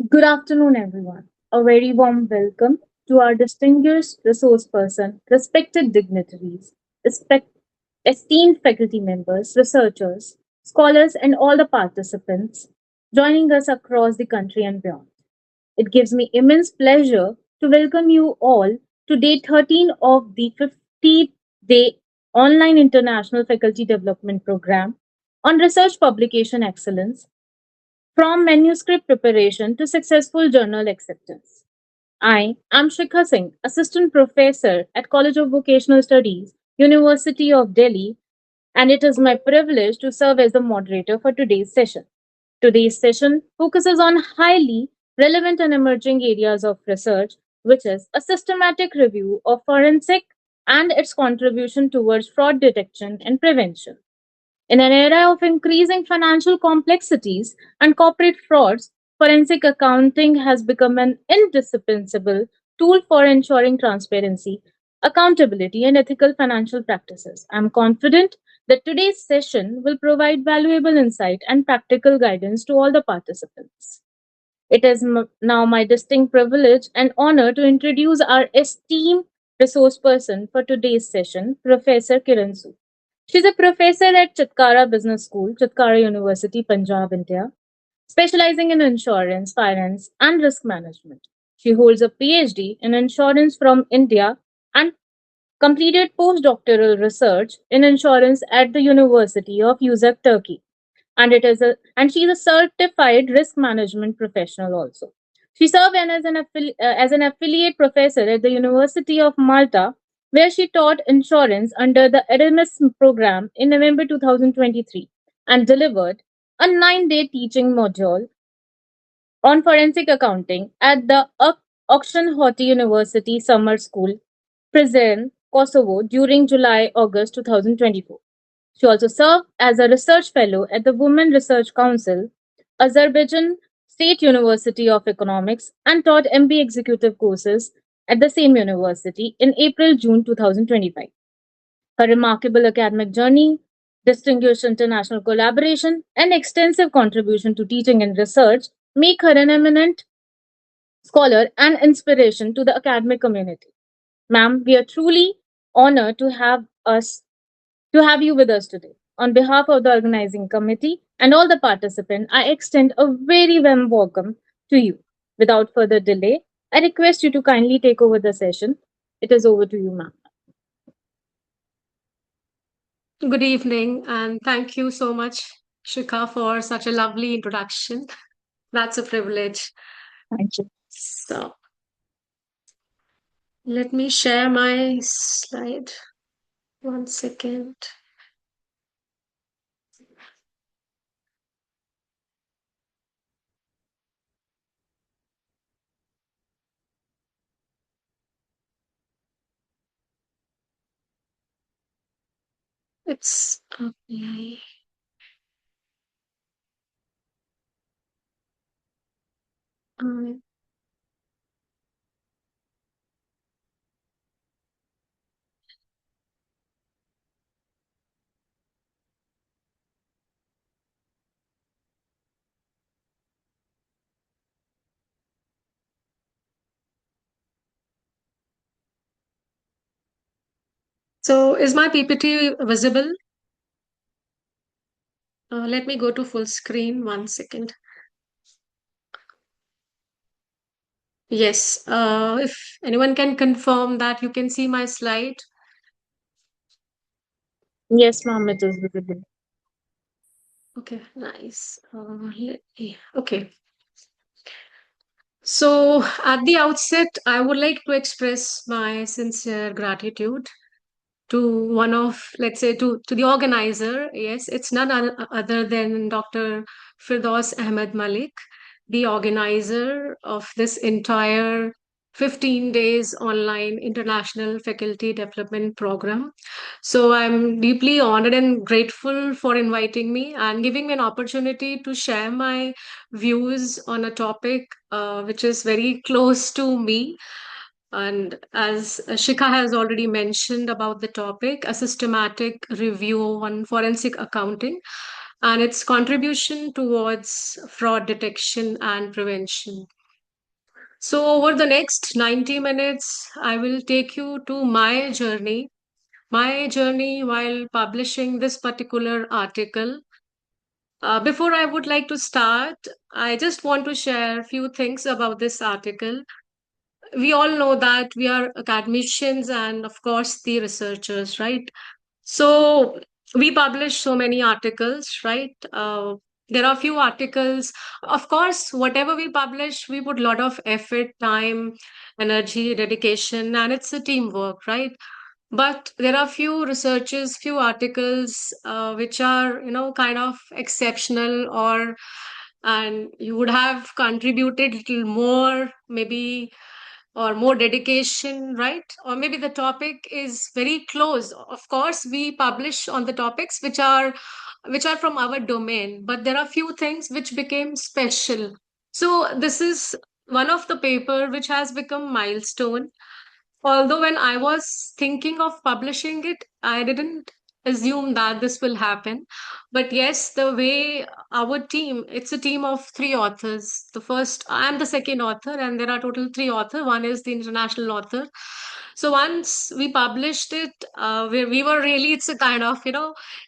Good afternoon, everyone. A very warm welcome to our distinguished resource person, respected dignitaries, respect, esteemed faculty members, researchers, scholars, and all the participants joining us across the country and beyond. It gives me immense pleasure to welcome you all to day 13 of the 50-day online international faculty development program on research publication excellence from manuscript preparation to successful journal acceptance. I am Shikha Singh, Assistant Professor at College of Vocational Studies, University of Delhi, and it is my privilege to serve as the moderator for today's session. Today's session focuses on highly relevant and emerging areas of research, which is a systematic review of forensic and its contribution towards fraud detection and prevention. In an era of increasing financial complexities and corporate frauds, forensic accounting has become an indispensable tool for ensuring transparency, accountability, and ethical financial practices. I'm confident that today's session will provide valuable insight and practical guidance to all the participants. It is now my distinct privilege and honor to introduce our esteemed resource person for today's session, Professor Kiran Sood. She's a professor at Chitkara Business School, Chitkara University, Punjab, India, specializing in insurance, finance, and risk management. She holds a PhD in insurance from India and completed postdoctoral research in insurance at the University of Uzak, Turkey. And she's a certified risk management professional also. She served as an affiliate professor at the University of Malta, where she taught insurance under the Erasmus program in November 2023 and delivered a 9-day teaching module on forensic accounting at the Auction Hoti University Summer School, Prizren, Kosovo during July-August 2024. She also served as a research fellow at the Women Research Council, Azerbaijan State University of Economics, and taught MBA executive courses at the same university in April-June 2025. Her remarkable academic journey, distinguished international collaboration, and extensive contribution to teaching and research make her an eminent scholar and inspiration to the academic community. Ma'am, we are truly honored to have you with us today. On behalf of the organizing committee and all the participants, I extend a very warm welcome to you. Without further delay, I request you to kindly take over the session. It is over to you, ma'am. Good evening, and thank you so much, Shikha, for such a lovely introduction. That's a privilege. Thank you. So, let me share my slide. One second. It's okay. Uh, so, is my PPT visible? Let me go to full screen. One second. Yes. If anyone can confirm that you can see my slide. Yes, ma'am, it is visible. Okay, nice. Okay. So, at the outset, I would like to express my sincere gratitude to one of, let's say, to the organizer. Yes, it's none other than Dr. Firdaus Ahmed Malik, the organizer of this entire 15 days online international faculty development program. So I'm deeply honored and grateful for inviting me and giving me an opportunity to share my views on a topic which is very close to me. And as Shikha has already mentioned about the topic, a systematic review on forensic accounting. and its contribution towards fraud detection and prevention. So, over the next 90 minutes, I will take you to my journey while publishing this particular article. Before I would like to start, I just want to share a few things about this article. We all know that we are academicians and, of course, the researchers, right? So we publish so many articles, right? There are few articles. Of course, whatever we publish, we put a lot of effort, time, energy, dedication, and it's a teamwork, right? But there are few researches, few articles which are, kind of exceptional, or and you would have contributed little more, maybe, or more dedication, right? Or maybe the topic is very close. Of course, we publish on the topics which are from our domain, but there are few things which became special. So this is one of the paper which has become milestone. Although when I was thinking of publishing it, I didn't assume that this will happen. But yes, the way our team, it's a team of three authors. The first, I'm the second author, and there are total three authors. One is the international author. So once we published it, we were really, it's a kind of,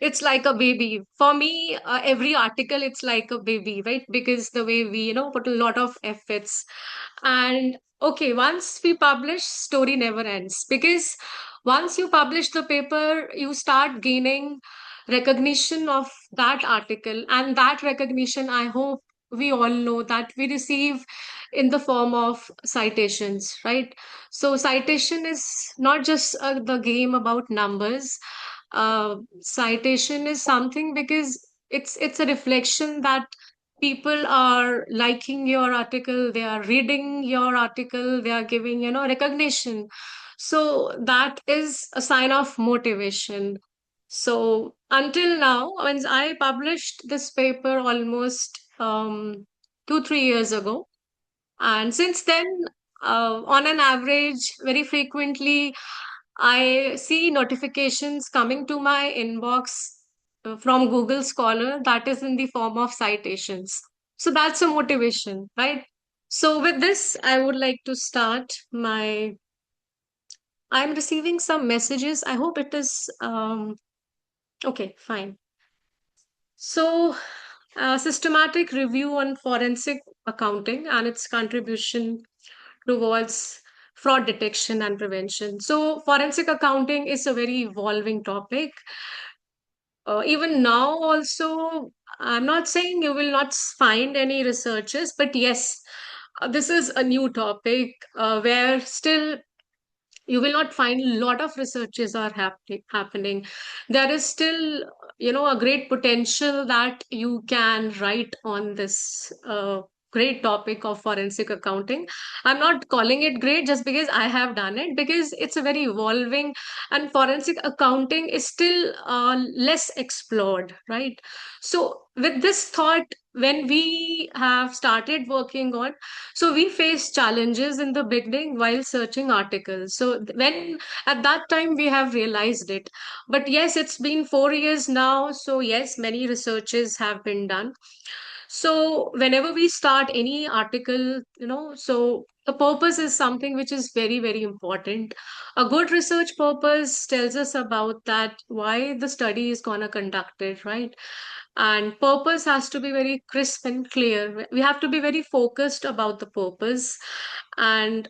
it's like a baby. For me, every article, it's like a baby, right? Because the way we, put a lot of efforts. And okay, once we publish, story never ends, because once you publish the paper, you start gaining recognition of that article, and that recognition, I hope we all know that we receive in the form of citations, right? So citation is not just the game about numbers. Citation is something because it's a reflection that people are liking your article, they are reading your article, they are giving, recognition. So that is a sign of motivation. So until now, when I published this paper almost 2 3 years ago, and since then, on an average, very frequently, I see notifications coming to my inbox from Google Scholar that is in the form of citations. So that's a motivation, right? So with this, I would like to start my. I'm receiving some messages. I hope it is okay, fine. So, systematic review on forensic accounting and its contribution towards fraud detection and prevention. So, forensic accounting is a very evolving topic. Even now, also, I'm not saying you will not find any researchers, but yes, this is a new topic where still you will not find a lot of researches are happening. There is still, a great potential that you can write on this great topic of forensic accounting. I'm not calling it great just because I have done it, because it's a very evolving, and forensic accounting is still less explored, right? So with this thought, when we have started working on, so we faced challenges in the beginning while searching articles. So when at that time we have realized it. But yes, it's been 4 years now. So yes, many researches have been done. So whenever we start any article, so the purpose is something which is very, very important. A good research purpose tells us about that why the study is gonna conducted, right? And purpose has to be very crisp and clear. We have to be very focused about the purpose. And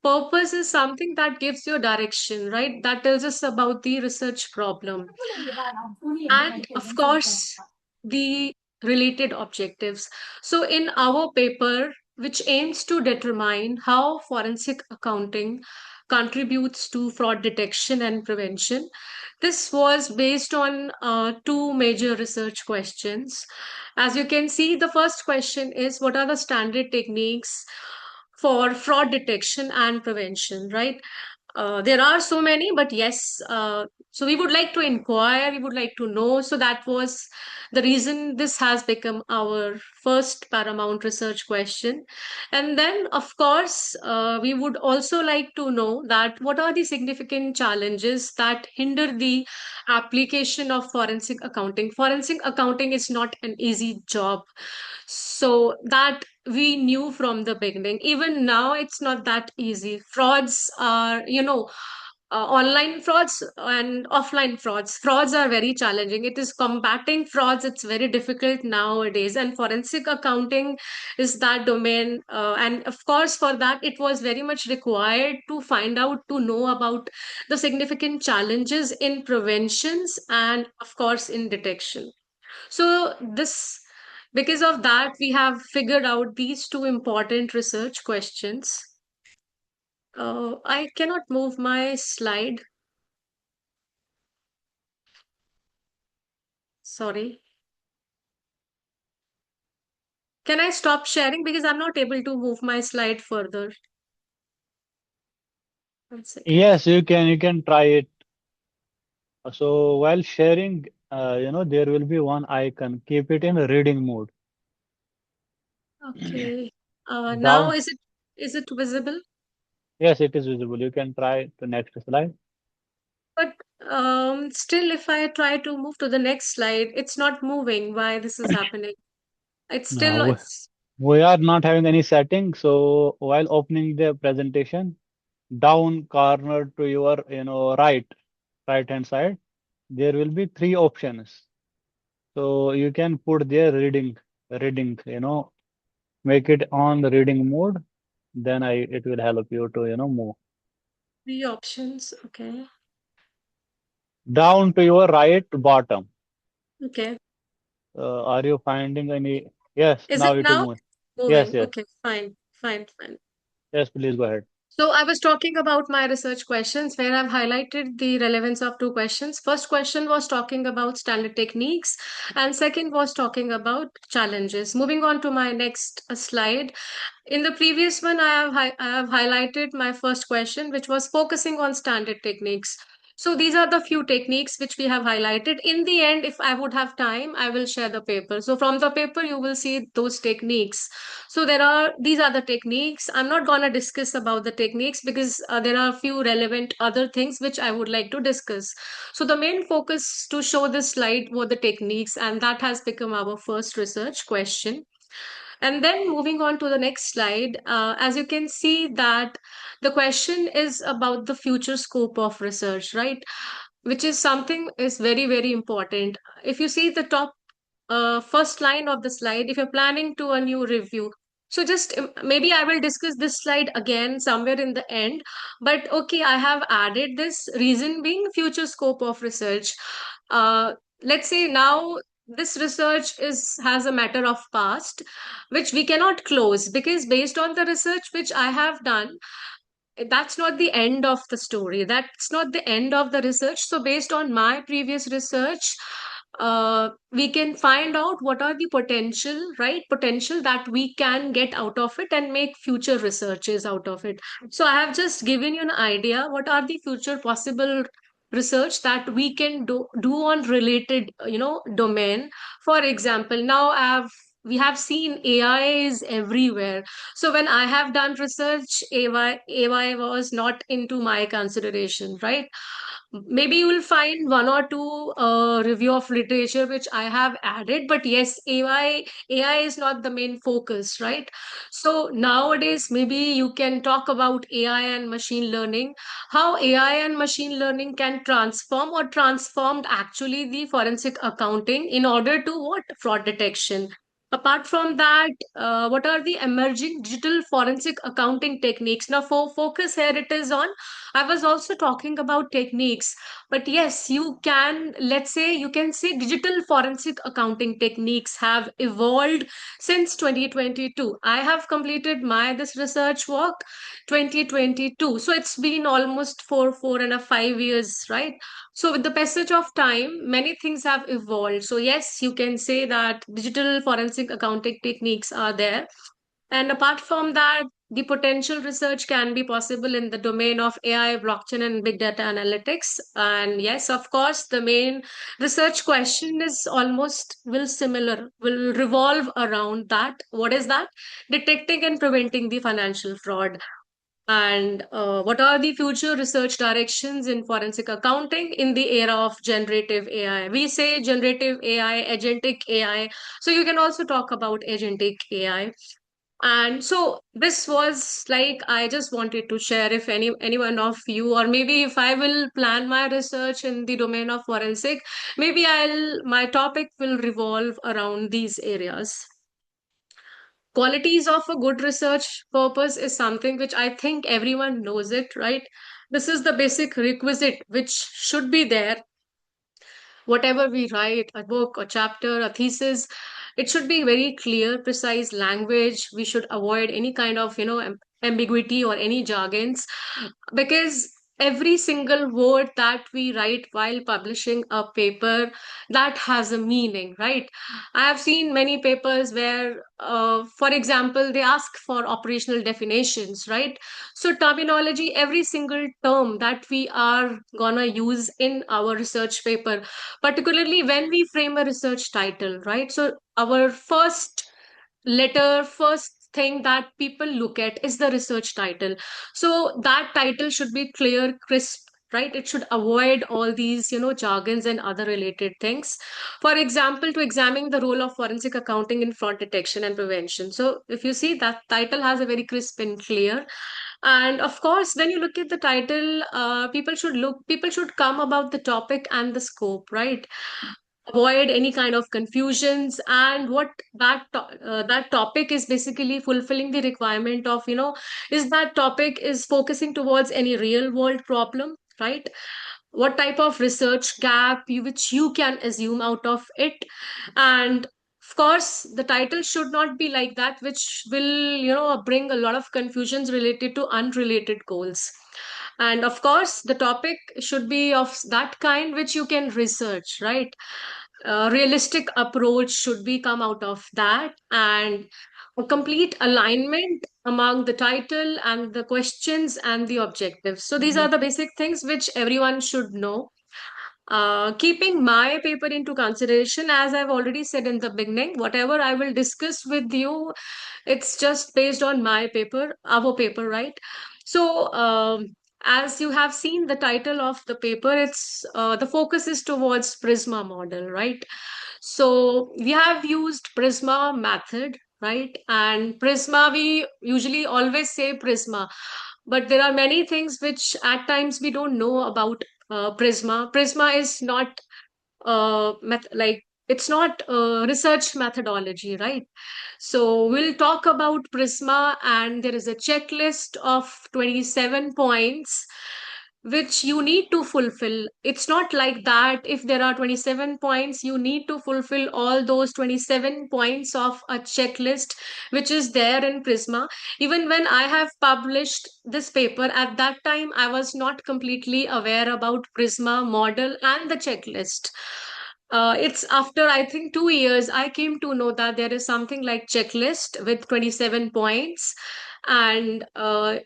purpose is something that gives you direction, right? That tells us about the research problem. And of course, the related objectives. So, in our paper, which aims to determine how forensic accounting contributes to fraud detection and prevention, this was based on two major research questions. As you can see, the first question is, what are the standard techniques for fraud detection and prevention, right? There are so many, but yes, so we would like to inquire, we would like to know. So that was the reason this has become our first paramount research question. And then, of course, we would also like to know that what are the significant challenges that hinder the application of forensic accounting. Forensic accounting is not an easy job. So that we knew from the beginning. Even now, it's not that easy. Frauds are, online frauds and offline frauds. Frauds are very challenging. It is combating frauds. It's very difficult nowadays. And forensic accounting is that domain. And of course, for that, it was very much required to find out, to know about the significant challenges in preventions and, of course, in detection. So this, because of that, we have figured out these two important research questions. I cannot move my slide. Sorry. Can I stop sharing because I'm not able to move my slide further? 1 second. Yes, you can try it. So while sharing, there will be one icon. Keep it in reading mode. Okay. Now Down. is it visible? Yes, it is visible. You can try the next slide. But still, if I try to move to the next slide, it's not moving. Why this is happening? It's still Now it's we are not having any setting. So while opening the presentation, down corner to your right hand side, there will be three options. So you can put there reading, make it on the reading mode. Then it will help you to move. three options. Okay. Down to your right bottom. Okay. Are you finding any? Yes, Is it now it is now moving. Yes, moving? yes, Okay, fine, fine, fine. yes. Please go ahead. So I was talking about my research questions where I've highlighted the relevance of two questions. First question was talking about standard techniques, and second was talking about challenges. Moving on to my next slide. In the previous one, I have highlighted my first question, which was focusing on standard techniques. So these are the few techniques which we have highlighted. In the end, if I would have time, I will share the paper. So from the paper, you will see those techniques. So these are the techniques. I'm not gonna discuss about the techniques because there are a few relevant other things which I would like to discuss. So the main focus to show this slide were the techniques, and that has become our first research question. And then moving on to the next slide, as you can see that the question is about the future scope of research, right? Which is something is very, very important. If you see the top first line of the slide, if you're planning to a new review, so just maybe I will discuss this slide again somewhere in the end, but okay, I have added this reason being future scope of research. uh, let's say now this research is has a matter of past which we cannot close, because based on the research which I have done, that's not the end of the story, that's not the end of the research. So based on my previous research, we can find out what are the potential that we can get out of it and make future researches out of it. So I have just given you an idea what are the future possible research that we can do on related domain. For example, now we have seen AI is everywhere. So when I have done research, AI was not into my consideration, right? Maybe you will find one or two review of literature which I have added, but yes, AI is not the main focus, right? So nowadays, maybe you can talk about AI and machine learning, how AI and machine learning can transform or transformed actually the forensic accounting in order to what fraud detection. Apart from that, what are the emerging digital forensic accounting techniques? Now, for focus here, it is on. I was also talking about techniques, but yes, let's say, you can say digital forensic accounting techniques have evolved since 2022. I have completed this research work 2022. So it's been almost 4.5 years, right? So with the passage of time, many things have evolved. So yes, you can say that digital forensic accounting techniques are there. And apart from that, the potential research can be possible in the domain of AI, blockchain, and big data analytics. And yes, of course, the main research question is almost will revolve around that. What is that? Detecting and preventing the financial fraud. And what are the future research directions in forensic accounting in the era of generative AI? We say generative AI, agentic AI. So you can also talk about agentic AI. And so this was like I just wanted to share if any one of you, or maybe if I will plan my research in the domain of forensic, maybe my topic will revolve around these areas. Qualities of a good research purpose is something which I think everyone knows it, right? This is the basic requisite which should be there. Whatever we write, a book, a chapter, a thesis, it should be very clear, precise language. We should avoid any kind of, ambiguity or any jargons, because every single word that we write while publishing a paper, that has a meaning, right? I have seen many papers where, for example, they ask for operational definitions, right? So terminology, every single term that we are gonna use in our research paper, particularly when we frame a research title, right? So our first thing that people look at is the research title. So that title should be clear, crisp, right? It should avoid all these, jargons and other related things. For example, to examine the role of forensic accounting in fraud detection and prevention. So if you see, that title has a very crisp and clear. And of course, when you look at the title, people should come about the topic and the scope, right? Avoid any kind of confusions, and what that topic is basically fulfilling the requirement of, is that topic is focusing towards any real world problem, right? What type of research gap which you can assume out of it. And of course, the title should not be like that, which will, bring a lot of confusions related to unrelated goals. And of course, the topic should be of that kind which you can research, right? Realistic approach should be come out of that, and a complete alignment among the title and the questions and the objectives. So these are Mhm. the basic things which everyone should know. Keeping my paper into consideration, as I've already said in the beginning, whatever I will discuss with you, it's just based on my paper, our paper, right? So, as you have seen the title of the paper, it's the focus is towards Prisma model, right? So we have used Prisma method, right? And Prisma, we usually always say Prisma, but there are many things which at times we don't know about Prisma. Prisma is not like it's not research methodology, right? So we'll talk about Prisma, and there is a checklist of 27 points which you need to fulfill. It's not like that. If there are 27 points, you need to fulfill all those 27 points of a checklist which is there in Prisma. Even when I have published this paper, at that time I was not completely aware about Prisma model and the checklist. It's after I think 2 years I came to know that there is something like checklist with 27 points, and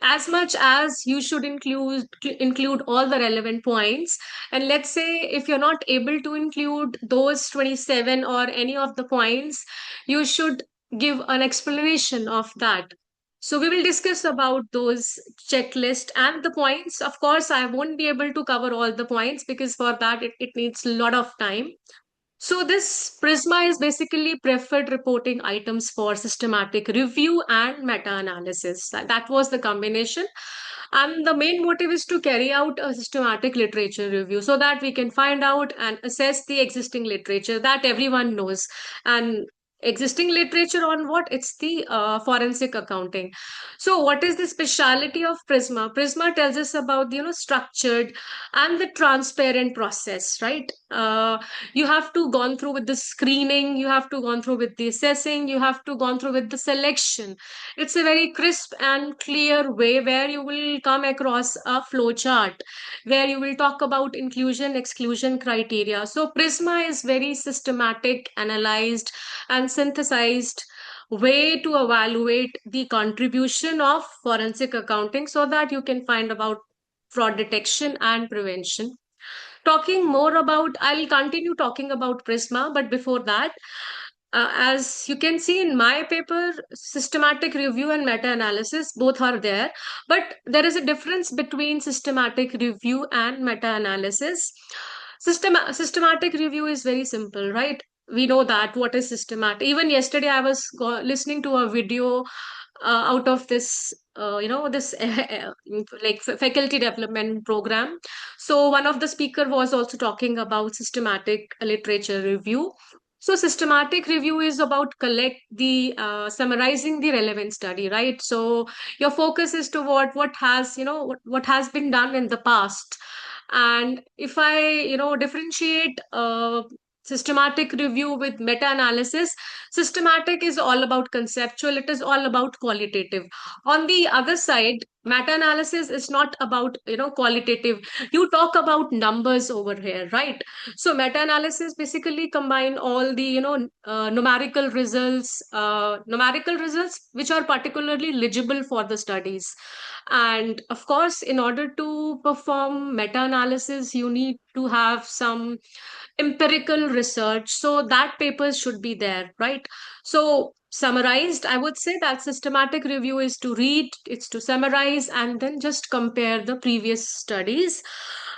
as much as you should include all the relevant points. And let's say if you're not able to include those 27 or any of the points, you should give an explanation of that. So we will discuss about those checklist and the points. Of course, I won't be able to cover all the points because for that it needs a lot of time. So this Prisma is basically preferred reporting items for systematic review and meta-analysis. That was the combination. And the main motive is to carry out a systematic literature review so that we can find out and assess the existing literature that everyone knows. And existing literature on what? It's the forensic accounting. So what is the speciality of Prisma? Prisma tells us about the, structured and the transparent process, right? You have to gone through with the screening, you have to gone through with the assessing, you have to gone through with the selection. It's a very crisp and clear way where you will come across a flow chart where you will talk about inclusion exclusion criteria. So Prisma is very systematic, analyzed and synthesized way to evaluate the contribution of forensic accounting so that you can find about fraud detection and prevention. Talking more about, I'll continue talking about Prisma, but before that, as you can see in my paper, systematic review and meta-analysis both are there, but there is a difference between systematic review and meta-analysis. Systematic review is very simple, right? We know that what is systematic. Even yesterday, I was listening to a video out of this, this like faculty development program. So one of the speaker was also talking about systematic literature review. So systematic review is about collect the summarizing the relevant study, right? So your focus is toward what has, what has been done in the past. And if I, differentiate systematic review with meta analysis, systematic is all about conceptual, it is all about qualitative. On the other side, meta analysis is not about, qualitative. You talk about numbers over here, right? So meta analysis basically combine all the, numerical results which are particularly legible for the studies. And of course, in order to perform meta analysis, you need to have some empirical research, so that papers should be there, right? So summarized, I would say that systematic review is to read, it's to summarize and then just compare the previous studies,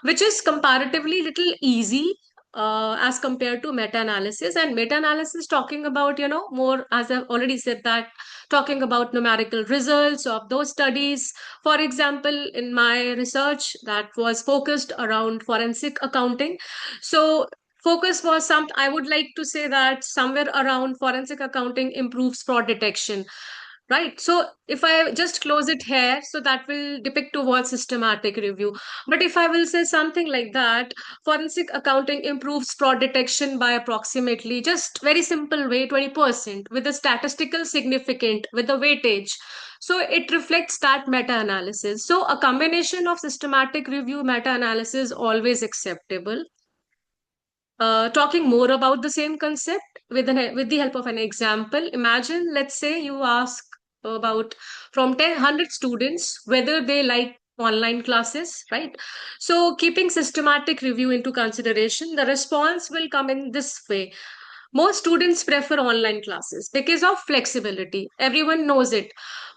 which is comparatively little easy as compared to meta-analysis. And meta-analysis talking about, more, as I've already said, that talking about numerical results of those studies. For example, in my research that was focused around forensic accounting, so focus was some, I would like to say that somewhere around forensic accounting improves fraud detection, right? So if I just close it here, so that will depict towards systematic review. But if I will say something like that, forensic accounting improves fraud detection by approximately, just very simple way, 20%, with a statistical significant, with a weightage. So it reflects that meta-analysis. So a combination of systematic review, meta-analysis, always acceptable. Talking more about the same concept with the help of an example. Imagine, let's say you ask about from 100 students whether they like online classes, right? So keeping systematic review into consideration, the response will come in this way. Most students prefer online classes because of flexibility. Everyone knows it.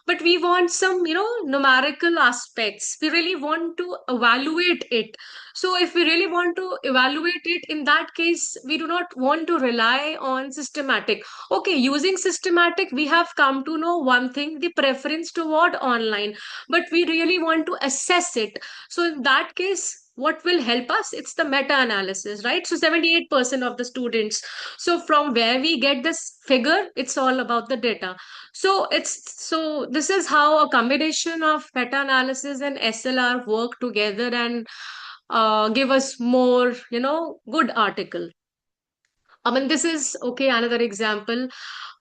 But we want some, numerical aspects. We really want to evaluate it. So if we really want to evaluate it, in that case, we do not want to rely on systematic. Okay, using systematic, we have come to know one thing, the preference toward online, but we really want to assess it. So in that case, what will help us? It's the meta-analysis, right? So 78% of the students. So from where we get this figure, it's all about the data. So this is how a combination of meta-analysis and SLR work together and give us more, good article. I mean, this is okay. Another example.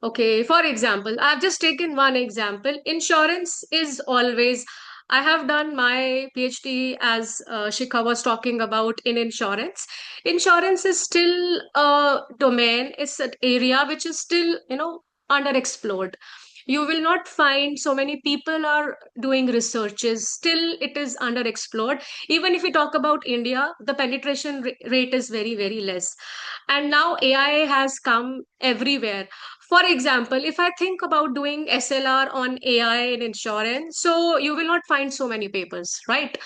Okay, for example, I've just taken one example. Insurance is always. I have done my PhD, as Shikha was talking about, in insurance. Insurance is still a domain. It's an area which is still, underexplored. You will not find so many people are doing researches. Still, it is underexplored. Even if we talk about India, the penetration rate is very, very less. And now AI has come everywhere. For example, if I think about doing SLR on AI in insurance, so you will not find so many papers, right?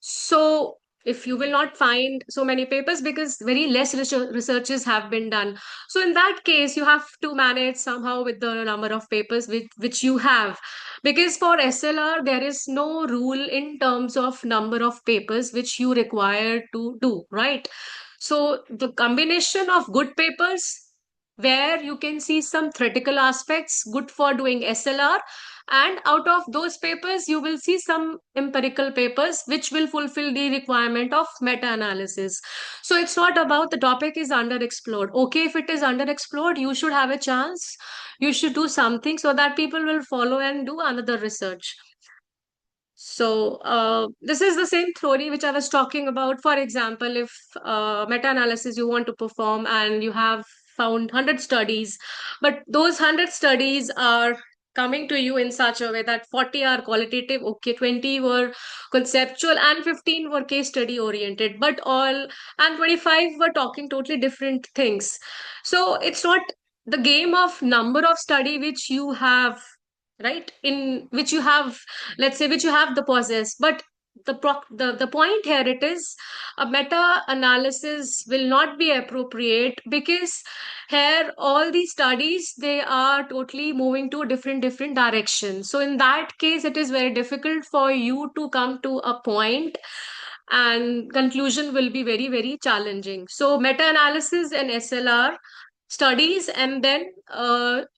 So if you will not find so many papers because very less researches have been done. So in that case, you have to manage somehow with the number of papers which you have. Because for SLR, there is no rule in terms of number of papers which you require to do, right? So the combination of good papers where you can see some theoretical aspects good for doing SLR, and out of those papers you will see some empirical papers which will fulfill the requirement of meta-analysis. So it's not about the topic is underexplored. Okay, if it is underexplored, you should have a chance. You should do something so that people will follow and do another research. So this is the same theory which I was talking about. For example, if meta-analysis you want to perform and you have found 100 studies, but those 100 studies are coming to you in such a way that 40 are qualitative, okay, 20 were conceptual, and 15 were case study oriented, but all, and 25 were talking totally different things. So it's not the game of number of study which you have, right, in which you have, let's say, which you have the possess, but the point here it is a meta analysis will not be appropriate, because here all these studies, they are totally moving to a different direction. So in that case, it is very difficult for you to come to a point, and conclusion will be very challenging. So meta analysis and SLR studies, and then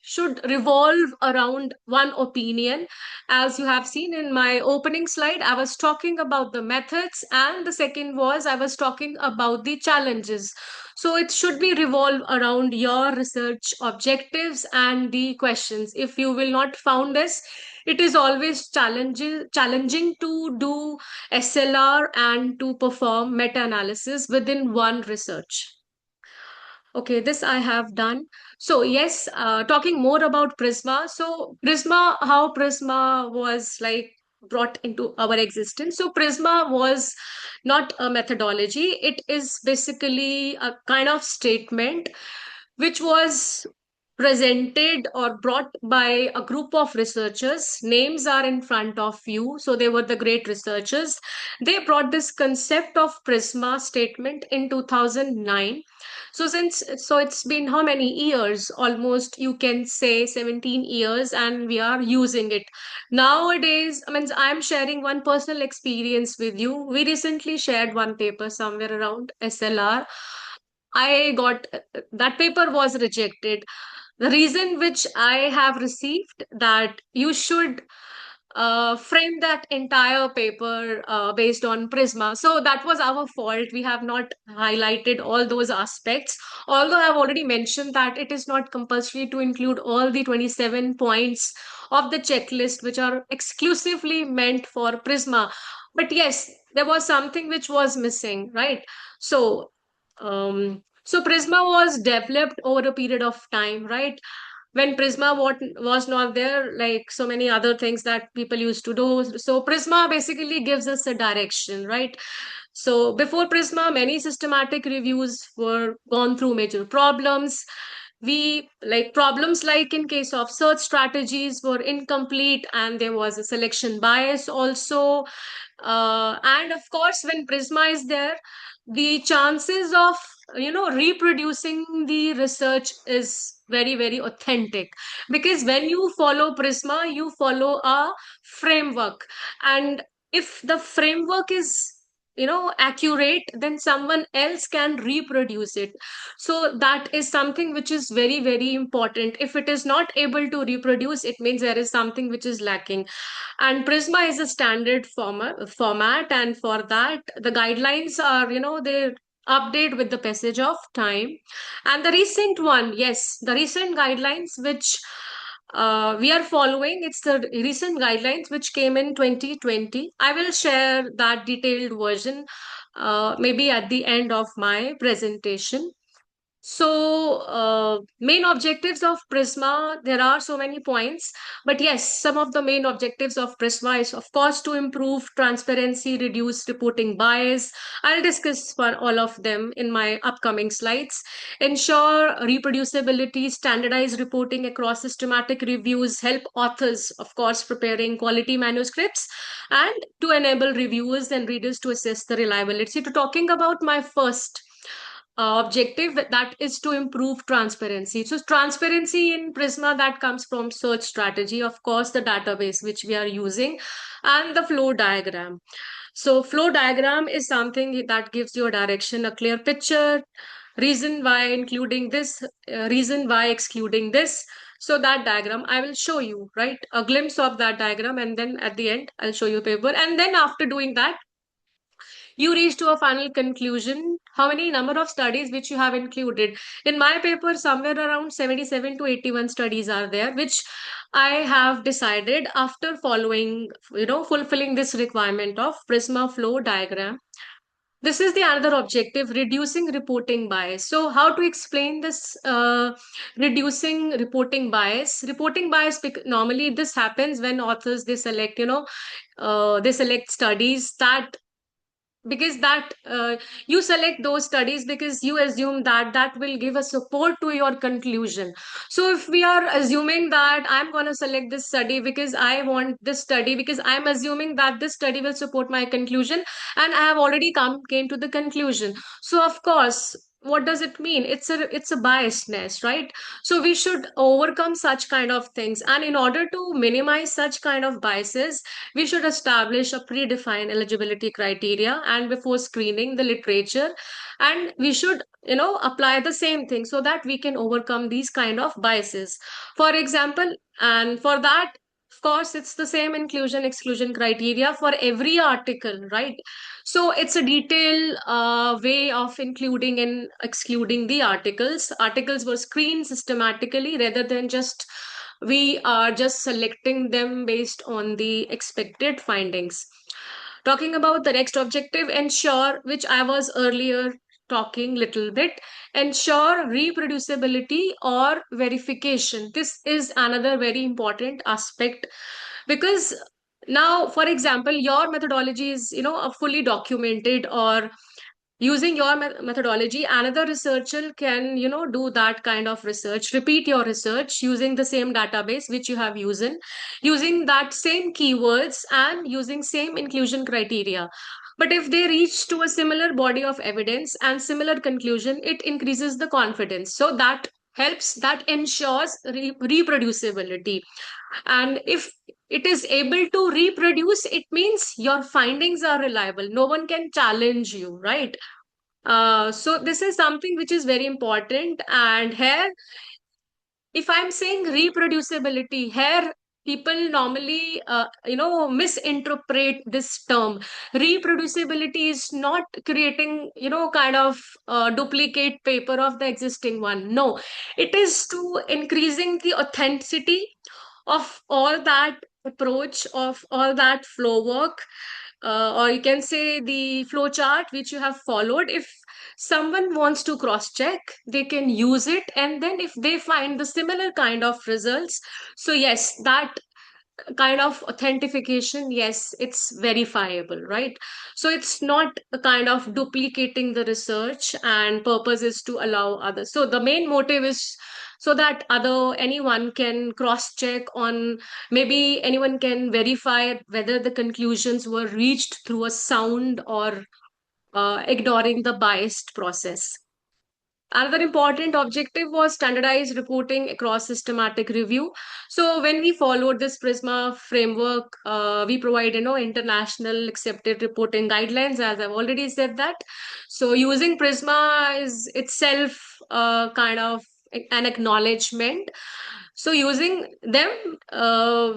should revolve around one opinion. As you have seen in my opening slide, I was talking about the methods, and the second was I was talking about the challenges. So it should be revolve around your research objectives and the questions. If you will not found this, it is always challenging to do SLR and to perform meta analysis within one research. Okay, this I have done. So yes, talking more about Prisma. So Prisma, how Prisma was like brought into our existence. So Prisma was not a methodology. It is basically a kind of statement which was presented or brought by a group of researchers. Names are in front of you. So they were the great researchers. They brought this concept of Prisma statement in 2009. So it's been how many years? Almost you can say 17 years, and we are using it. Nowadays, I mean, I'm sharing one personal experience with you. We recently shared one paper somewhere around SLR. I got that paper was rejected. The reason which I have received that you should frame that entire paper based on Prisma. So that was our fault. We have not highlighted all those aspects. Although I've already mentioned that it is not compulsory to include all the 27 points of the checklist, which are exclusively meant for Prisma. But yes, there was something which was missing, right? So, so Prisma was developed over a period of time, right? When Prisma was not there, like so many other things that people used to do. So Prisma basically gives us a direction, right? So before Prisma, many systematic reviews were gone through major problems. We like problems like in case of search strategies were incomplete, and there was a selection bias also. And of course, when Prisma is there, the chances of reproducing the research is very authentic, because when you follow Prisma, you follow a framework, and if the framework is accurate, then someone else can reproduce it. So that is something which is very important. If it is not able to reproduce, it means there is something which is lacking. And Prisma is a standard format, and for that the guidelines are they update with the passage of time. And the recent one, yes, the recent guidelines which we are following, it's the recent guidelines which came in 2020. I will share that detailed version maybe at the end of my presentation. So, main objectives of Prisma, there are so many points, but yes, some of the main objectives of Prisma is, of course, to improve transparency, reduce reporting bias. I'll discuss all of them in my upcoming slides. Ensure reproducibility, standardized reporting across systematic reviews, help authors, of course, preparing quality manuscripts, and to enable reviewers and readers to assess the reliability. To talking about my first objective, that is to improve transparency. So transparency in Prisma, that comes from search strategy, of course, the database which we are using, and the flow diagram. So flow diagram is something that gives you a direction, a clear picture, reason why including this, reason why excluding this. So that diagram I will show you, right, a glimpse of that diagram, and then at the end I'll show you paper. And then after doing that, you reach to a final conclusion, how many number of studies which you have included. In my paper, somewhere around 77 to 81 studies are there, which I have decided after following, fulfilling this requirement of Prisma flow diagram. this is the another objective, reducing reporting bias. So how to explain this reducing reporting bias? Reporting bias, normally this happens when authors, they select, they select studies that, because that you select those studies because you assume that that will give a support to your conclusion. So if we are assuming that I'm going to select this study because I want this study, because I'm assuming that this study will support my conclusion, and I have already came to the conclusion, so of course, what does it mean? It's a biasness, right? So we should overcome such kind of things, and in order to minimize such kind of biases, we should establish a predefined eligibility criteria and before screening the literature, and we should, apply the same thing so that we can overcome these kind of biases. For example, and for that, of course, it's the same inclusion exclusion criteria for every article, right? So it's a detailed way of including and excluding the articles were screened systematically rather than just we are just selecting them based on the expected findings. Talking about the next objective, ensure, which I was earlier talking little bit, ensure reproducibility or verification. This is another very important aspect, because now, for example, your methodology is, a fully documented, or using your methodology, another researcher can, do that kind of research, repeat your research using the same database which you have using that same keywords and using same inclusion criteria. But if they reach to a similar body of evidence and similar conclusion, it increases the confidence, so that helps, that ensures reproducibility. And if it is able to reproduce, it means your findings are reliable, no one can challenge you, right? So this is something which is very important. And here, if I'm saying reproducibility, here people normally, misinterpret this term. Reproducibility is not creating, kind of duplicate paper of the existing one. No, it is to increasing the authenticity of all that approach, of all that flow work, or you can say the flow chart which you have followed. If someone wants to cross check, they can use it, and then if they find the similar kind of results, so yes, that kind of authentication, yes, it's verifiable, right? So it's not a kind of duplicating the research, and purpose is to allow others. So the main motive is so that other anyone can cross check on, maybe anyone can verify whether the conclusions were reached through a sound or ignoring the biased process. Another important objective was standardized reporting across systematic review. So when we followed this Prisma framework, we provide, international accepted reporting guidelines, as I've already said that. So using Prisma is itself kind of an acknowledgement. So using them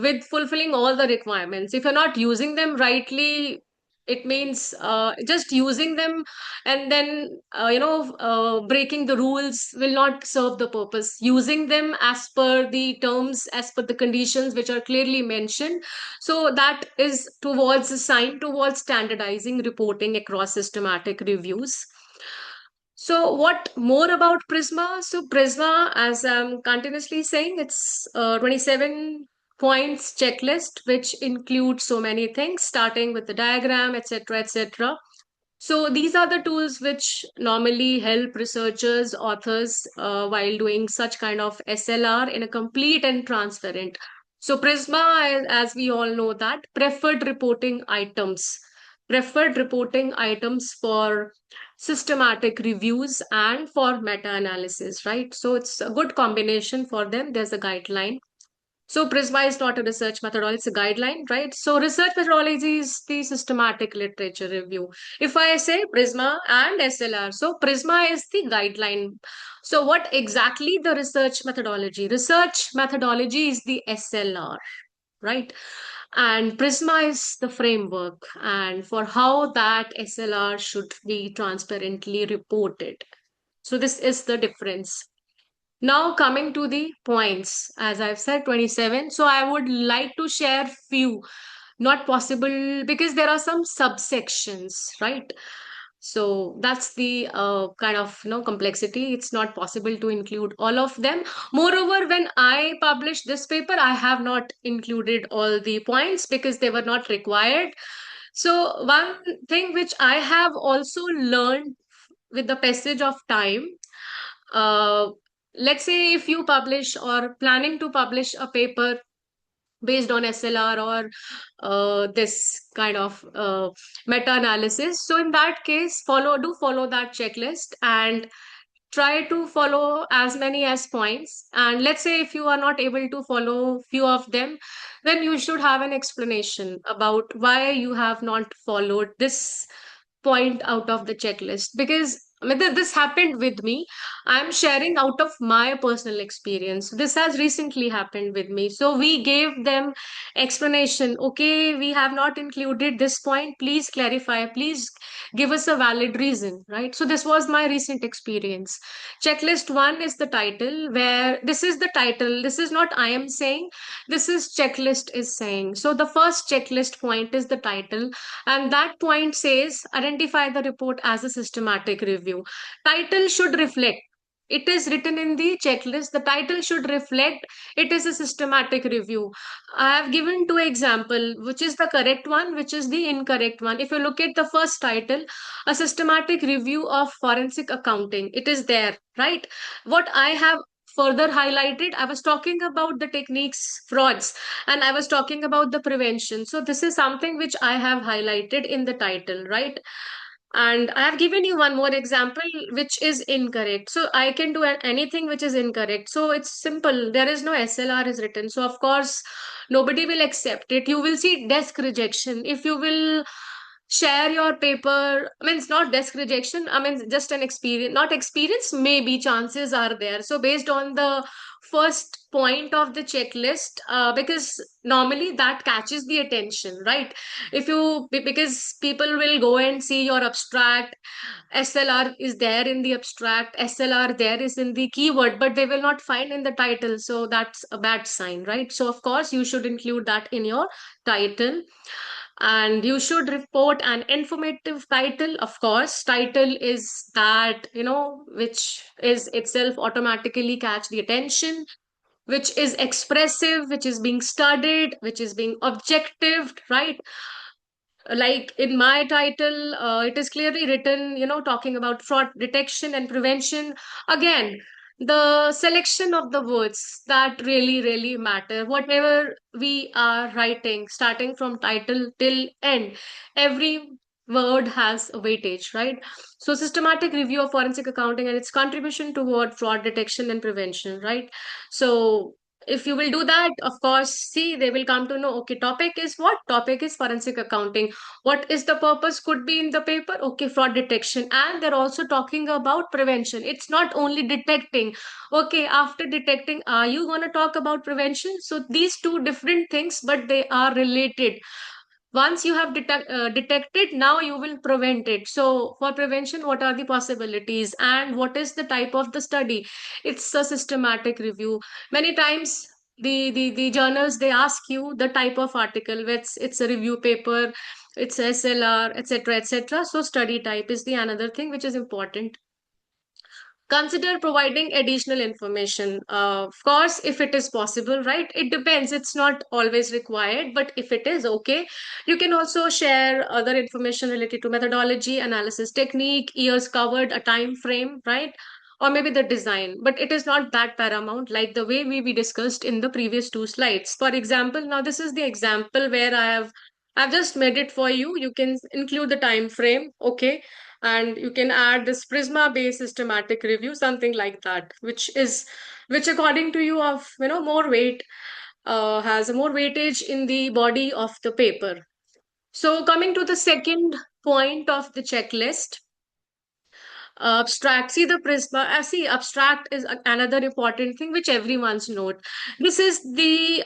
with fulfilling all the requirements. If you're not using them rightly, it means just using them and then breaking the rules will not serve the purpose. Using them as per the terms, as per the conditions which are clearly mentioned, so that is towards a sign towards standardizing reporting across systematic reviews. So what more about Prisma? So Prisma, as I'm continuously saying, it's 27 points checklist, which includes so many things, starting with the diagram, etc., etc. So these are the tools which normally help researchers, authors, while doing such kind of SLR in a complete and transparent. So Prisma, as we all know, that preferred reporting items for systematic reviews and for meta-analysis, right? So it's a good combination for them. There's a guideline. So Prisma is not a research methodology, it's a guideline, right? So research methodology is the systematic literature review. If I say Prisma and SLR, so Prisma is the guideline. So what exactly the research methodology? Research methodology is the SLR, right? And Prisma is the framework and for how that SLR should be transparently reported. So this is the difference. Now coming to the points, as I've said, 27. So I would like to share few, not possible because there are some subsections, right? So that's the kind of complexity. It's not possible to include all of them. Moreover, when I published this paper, I have not included all the points because they were not required. So one thing which I have also learned with the passage of time, uh, let's say if you publish or planning to publish a paper based on SLR or this kind of meta-analysis. So in that case, follow that checklist and try to follow as many as points. And let's say if you are not able to follow few of them, then you should have an explanation about why you have not followed this point out of the checklist. Because I mean, this happened with me. I'm sharing out of my personal experience. This has recently happened with me. So we gave them explanation. Okay, we have not included this point. Please clarify. Please give us a valid reason, right? So this was my recent experience. Checklist one is the title, where this is the title. This is not I am saying. This is checklist is saying. So the first checklist point is the title, and that point says identify the report as a systematic review. Title should reflect. It is written in the checklist. The title should reflect it is a systematic review. I have given two example, which is the correct one, which is the incorrect one. If you look at the first title, a systematic review of forensic accounting, it is there, right? What I have further highlighted, I was talking about the techniques frauds, and I was talking about the prevention. So this is something which I have highlighted in the title, right? And I have given you one more example which is incorrect. So I can do anything which is incorrect. So it's simple. There is no SLR is written. So of course, nobody will accept it. You will see desk rejection. If you will share your paper, I mean, it's not desk rejection. I mean, just an experience, not experience, maybe chances are there. So based on the first point of the checklist, because normally that catches the attention, right? If you because people will go and see your abstract, SLR is there in the abstract, SLR there is in the keyword, but they will not find in the title. So that's a bad sign, right? So of course you should include that in your title. And you should report an informative title. Of course, title is that, which is itself automatically catch the attention, which is expressive, which is being studied, which is being objective, right? Like in my title, it is clearly written, talking about fraud detection and prevention. Again, the selection of the words that really, really matter. Whatever we are writing, starting from title till end, every word has a weightage, right? So, systematic review of forensic accounting and its contribution toward fraud detection and prevention, right? So, if you will do that, of course, see, they will come to know, okay, topic is what? Topic is forensic accounting. What is the purpose? Could be in the paper. Okay, fraud detection. And they're also talking about prevention. It's not only detecting. Okay, after detecting, are you going to talk about prevention? So these two different things, but they are related. Once you have detected, now you will prevent it. So for prevention, what are the possibilities and what is the type of the study? It's a systematic review. Many times the journals, they ask you the type of article. It's a review paper, it's SLR, etc., etc. So study type is the another thing which is important. Consider providing additional information. Of course, if it is possible, right? It depends. It's not always required, but if it is okay, you can also share other information related to methodology, analysis technique, years covered, a time frame, right? Or maybe the design, but it is not that paramount like the way we discussed in the previous two slides. For example, now this is the example where I've just made it for you. You can include the time frame, okay, and you can add this Prisma based systematic review, something like that, which according to you of more weight, has a more weightage in the body of the paper. So coming to the second point of the checklist, abstract. See the Prisma. See, abstract is another important thing which everyone's note. This is the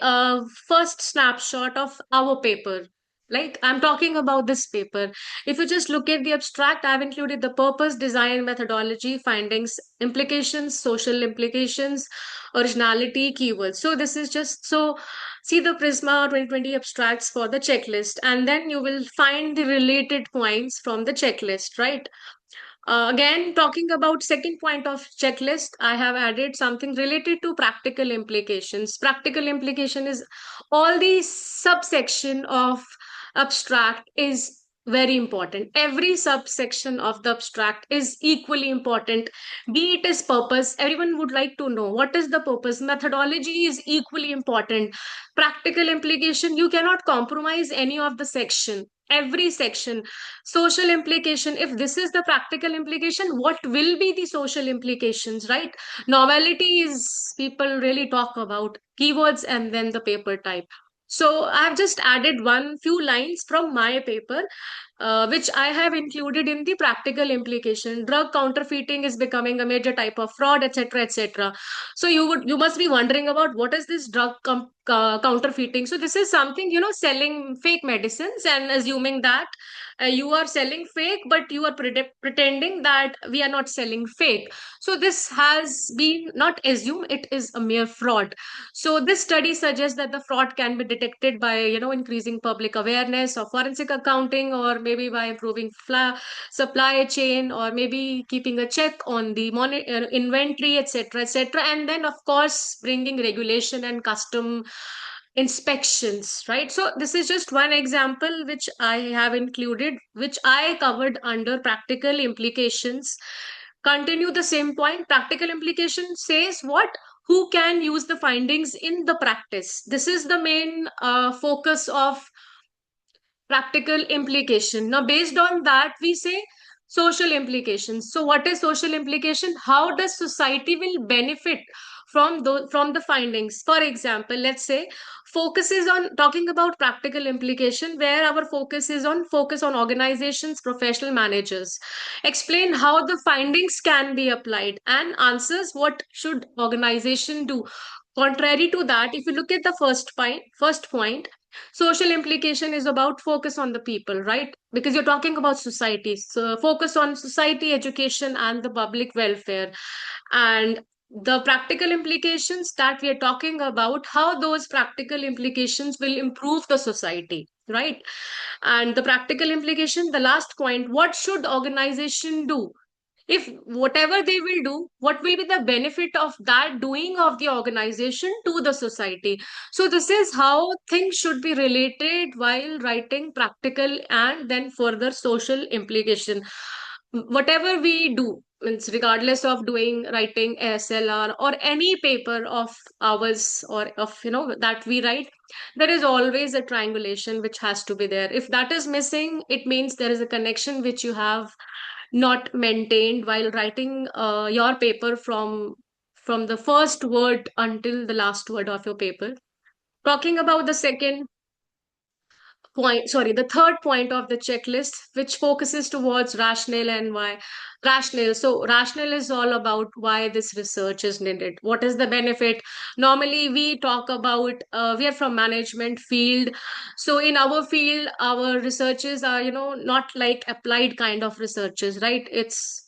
first snapshot of our paper. Like I'm talking about this paper. If you just look at the abstract, I've included the purpose, design, methodology, findings, implications, social implications, originality, keywords. So this is just so see the Prisma 2020 abstracts for the checklist, and then you will find the related points from the checklist, right? Again, talking about second point of checklist, I have added something related to practical implications. Practical implication is all the subsection of abstract is very important. Every subsection of the abstract is equally important. Be it is purpose, everyone would like to know what is the purpose. Methodology is equally important. Practical implication, you cannot compromise any of the section. Every section. Social implication, if this is the practical implication, what will be the social implications, right? Novelty is, people really talk about keywords and then the paper type. So I've just added one few lines from my paper, which I have included in the practical implication. Drug counterfeiting is becoming a major type of fraud, etc., etc. So you must be wondering about what is this drug counterfeiting. So this is something, selling fake medicines and assuming that you are selling fake, but you are pretending that we are not selling fake. So this has been not assumed; it is a mere fraud. So this study suggests that the fraud can be detected by, increasing public awareness of forensic accounting, or maybe by improving supply chain, or maybe keeping a check on the inventory, etc., etc., and then of course bringing regulation and custom inspections, right? So this is just one example which I have included, which I covered under practical implications. Continue the same point. Practical implication says what? Who can use the findings in the practice? This is the main focus of practical implication. Now, based on that, we say social implications. So, what is social implication? How does society will benefit from the findings? For example, let's say focus is on talking about practical implication, where our focus on organizations, professional managers. Explain how the findings can be applied, and answers what should organization do. Contrary to that, if you look at the first point, social implication is about focus on the people, right? Because you're talking about society. So focus on society, education, and the public welfare. And the practical implications that we are talking about, how those practical implications will improve the society, right? And the practical implication, the last point, what should organization do? If whatever they will do, what will be the benefit of that doing of the organization to the society? So this is how things should be related while writing practical and then further social implication. Whatever we do, means regardless of doing writing SLR or any paper of ours, or of that we write, there is always a triangulation which has to be there. If that is missing, it means there is a connection which you have not maintained while writing your paper from the first word until the last word of your paper. Talking about the second point, sorry, the third point of the checklist, which focuses towards rationale and why. Rationale. So rationale is all about why this research is needed. What is the benefit? Normally we talk about, we are from management field. So in our field, our researches are, not like applied kind of researches, right? It's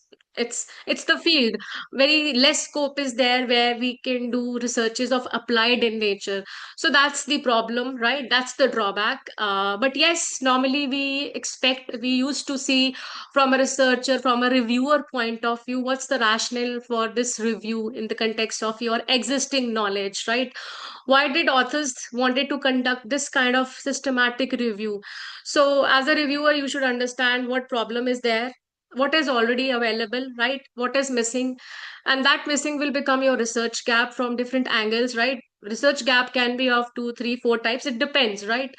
the field. Very less scope is there where we can do researches of applied in nature. So that's the problem, right? That's the drawback. But yes, normally we used to see from a researcher, from a reviewer point of view, what's the rationale for this review in the context of your existing knowledge, right? Why did authors wanted to conduct this kind of systematic review? So as a reviewer, you should understand what problem is there, what is already available, right? What is missing, and that missing will become your research gap from different angles, right? Research gap can be of two, three, four types. It depends, right?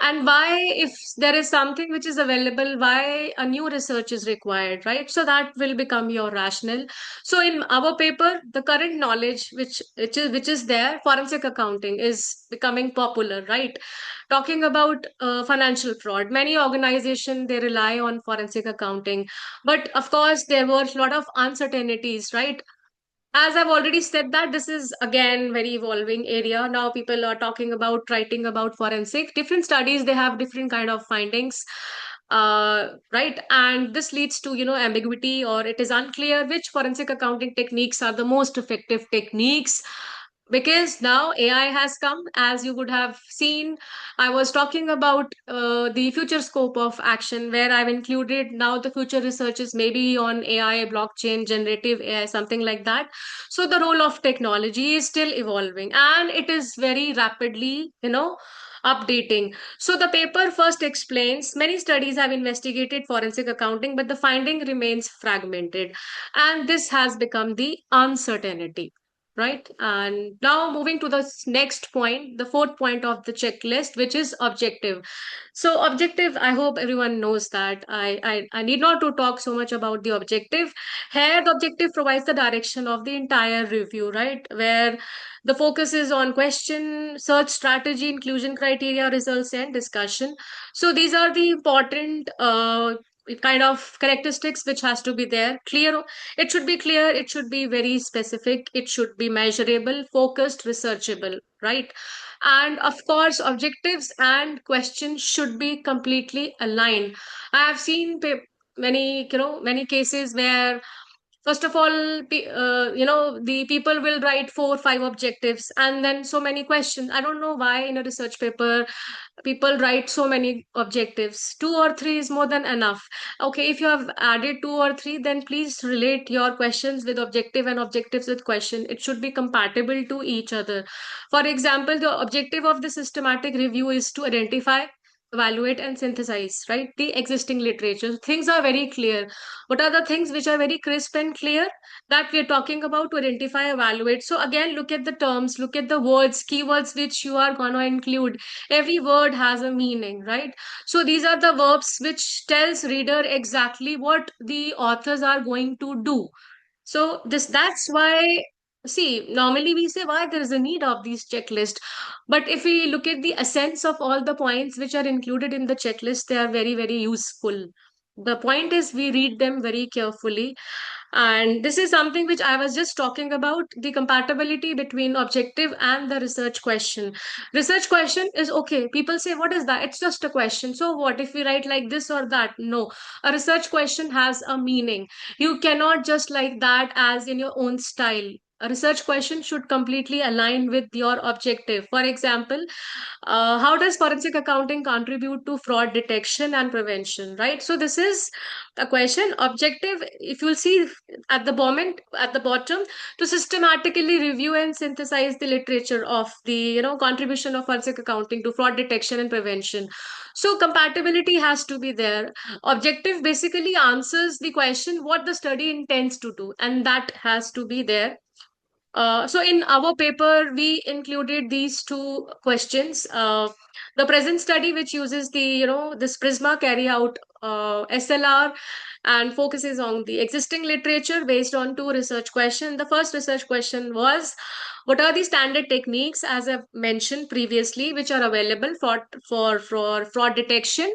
And why, if there is something which is available, why a new research is required, right? So that will become your rationale. So in our paper, the current knowledge which is there, forensic accounting is becoming popular, right? Talking about financial fraud, many organizations, they rely on forensic accounting, but of course there were a lot of uncertainties, right? As I've already said, that this is again very evolving area. Now people are talking about writing about forensic. Different studies, they have different kind of findings. Right. And this leads to, ambiguity, or it is unclear which forensic accounting techniques are the most effective techniques, because now AI has come, as you would have seen. I was talking about the future scope of action, where I've included now the future researches maybe on AI, blockchain, generative AI, something like that. So the role of technology is still evolving, and it is very rapidly, updating. So the paper first explains many studies have investigated forensic accounting, but the finding remains fragmented, and this has become the uncertainty. Right. And now moving to the next point, the fourth point of the checklist, which is objective. So objective, I hope everyone knows that. I need not to talk so much about the objective. Here, the objective provides the direction of the entire review, right? Where the focus is on question, search strategy, inclusion criteria, results, and discussion. So these are the important kind of characteristics which has to be there. Clear, it should be clear, it should be very specific, it should be measurable, focused, researchable, right? And of course, objectives and questions should be completely aligned. I have seen many, many cases where, first of all, the people will write 4 5 objectives and then so many questions. I don't know why in a research paper people write so many objectives. 2 or 3 is more than enough. Okay, if you have added 2 or 3, then please relate your questions with objective and objectives with question. It should be compatible to each other. For example, the objective of the systematic review is to identify, evaluate, and synthesize, right, the existing literature. Things are very clear. What are the things which are very crisp and clear that we are talking about? To identify, evaluate. So again, look at the terms, look at the words, keywords which you are going to include. Every word has a meaning, right? So these are the verbs which tells reader exactly what the authors are going to do. So that's why, see, normally we say why there is a need of these checklist. But if we look at the essence of all the points which are included in the checklist, they are very, very useful. The point is we read them very carefully. And this is something which I was just talking about, the compatibility between objective and the research question. Research question is okay. People say, what is that? It's just a question. So what if we write like this or that? No. A research question has a meaning. You cannot just like that as in your own style. A research question should completely align with your objective. For example, how does forensic accounting contribute to fraud detection and prevention? Right. So this is a question. Objective, if you'll see at the bottom, to systematically review and synthesize the literature of the contribution of forensic accounting to fraud detection and prevention. So compatibility has to be there. Objective basically answers the question what the study intends to do, and that has to be there. So in our paper, we included these two questions. The present study, which uses this Prisma carry out SLR and focuses on the existing literature based on 2 research questions. The first research question was, what are the standard techniques, as I've mentioned previously, which are available for fraud detection?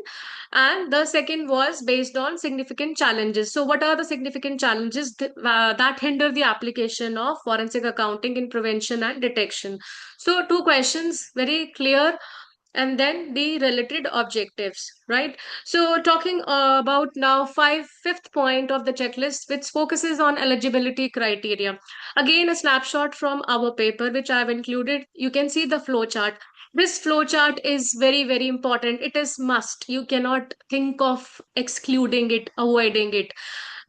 And the second was based on significant challenges. So, what are the significant challenges that hinder the application of forensic accounting in prevention and detection? So, 2 questions, very clear, and then the related objectives, right? So talking about now fifth point of the checklist, which focuses on eligibility criteria. Again, a snapshot from our paper which I have included. You can see the flow chart. This flow chart is very, very important. It is must. You cannot think of excluding it, avoiding it.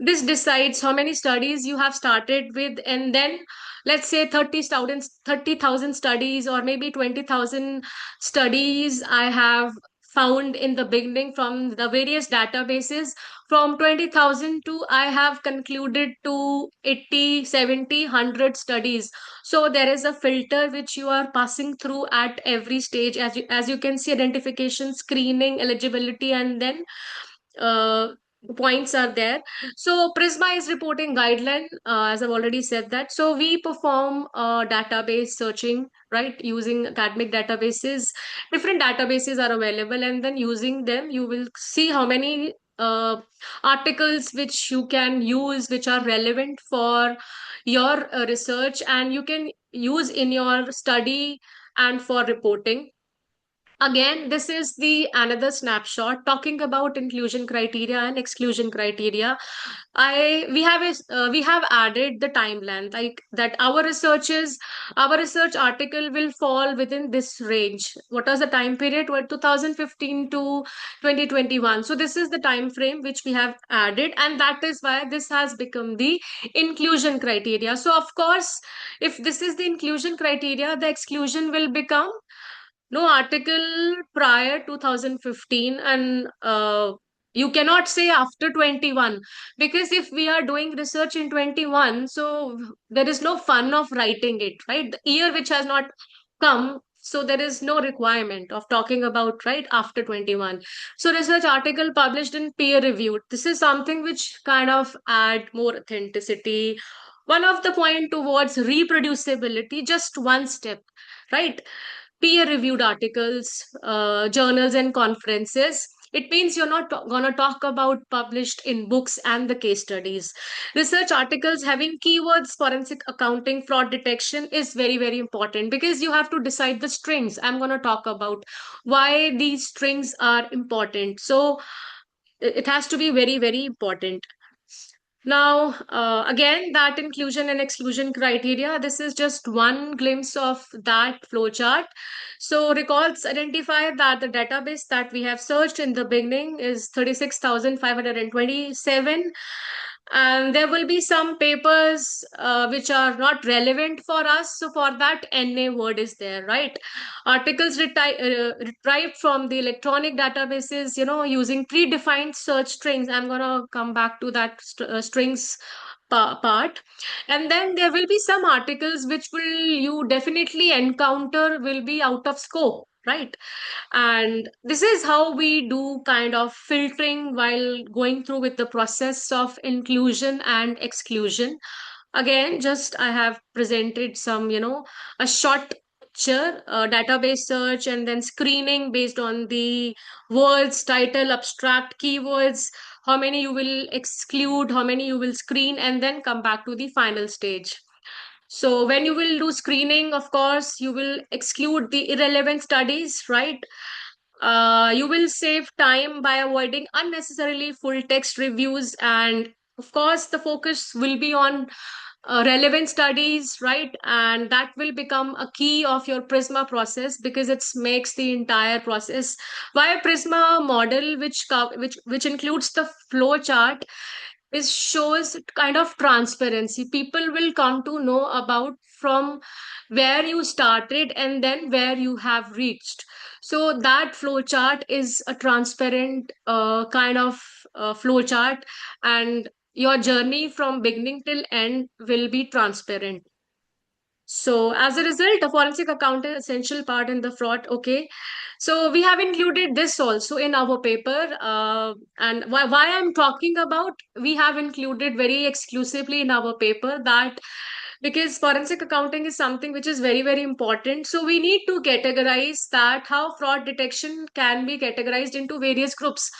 This decides how many studies you have started with, and then let's say 30,000 studies, or maybe 20,000 studies I have found in the beginning from the various databases. From 20,000 to I have concluded to 80, 70, 100 studies. So there is a filter which you are passing through at every stage, as you can see: identification, screening, eligibility, and then uh, points are there. So Prisma is reporting guideline, as I've already said that. So we perform database searching, right, using academic databases. Different databases are available, and then using them, you will see how many articles which you can use, which are relevant for your research, and you can use in your study and for reporting. Again, this is the another snapshot talking about inclusion criteria and exclusion criteria. I we have added the timeline, like that our research article will fall within this range. What was the time period? What, 2015 to 2021. So this is the time frame which we have added, and that is why this has become the inclusion criteria. So of course, if this is the inclusion criteria, the exclusion will become no article prior 2015, and you cannot say after 21, because if we are doing research in 21, so there is no fun of writing it, right? The year which has not come, so there is no requirement of talking about right after 21. So research article published in peer reviewed, this is something which kind of add more authenticity. One of the point towards reproducibility, just one step, right? Peer reviewed articles, journals, and conferences. It means you're not going to talk about published in books and the case studies. Research articles having keywords, forensic accounting, fraud detection is very, very important, because you have to decide the strings. I'm going to talk about why these strings are important. So it has to be very, very important. Now, again, that inclusion and exclusion criteria, this is just one glimpse of that flowchart. So records identify that the database that we have searched in the beginning is 36,527. And there will be some papers which are not relevant for us. So for that, NA word is there, right? Articles retrieved from the electronic databases, using predefined search strings. I'm going to come back to that strings part. And then there will be some articles which will you definitely encounter will be out of scope, right? And this is how we do kind of filtering while going through with the process of inclusion and exclusion. Again, just I have presented some, a short picture, database search, and then screening based on the words, title, abstract, keywords, how many you will exclude, how many you will screen, and then come back to the final stage. So when you will do screening, of course, you will exclude the irrelevant studies, right? You will save time by avoiding unnecessarily full text reviews. And of course, the focus will be on relevant studies, right? And that will become a key of your Prisma process, because it makes the entire process. Why Prisma model, which includes the flow chart, is shows kind of transparency. People will come to know about from where you started and then where you have reached. So that flow chart is a transparent kind of flow chart, and your journey from beginning till end will be transparent. So as a result, a forensic accountant essential part in the fraud. Okay. So we have included this also in our paper. And why I'm talking about, we have included very exclusively in our paper that because forensic accounting is something which is very, very important. So we need to categorize that how fraud detection can be categorized into various groups.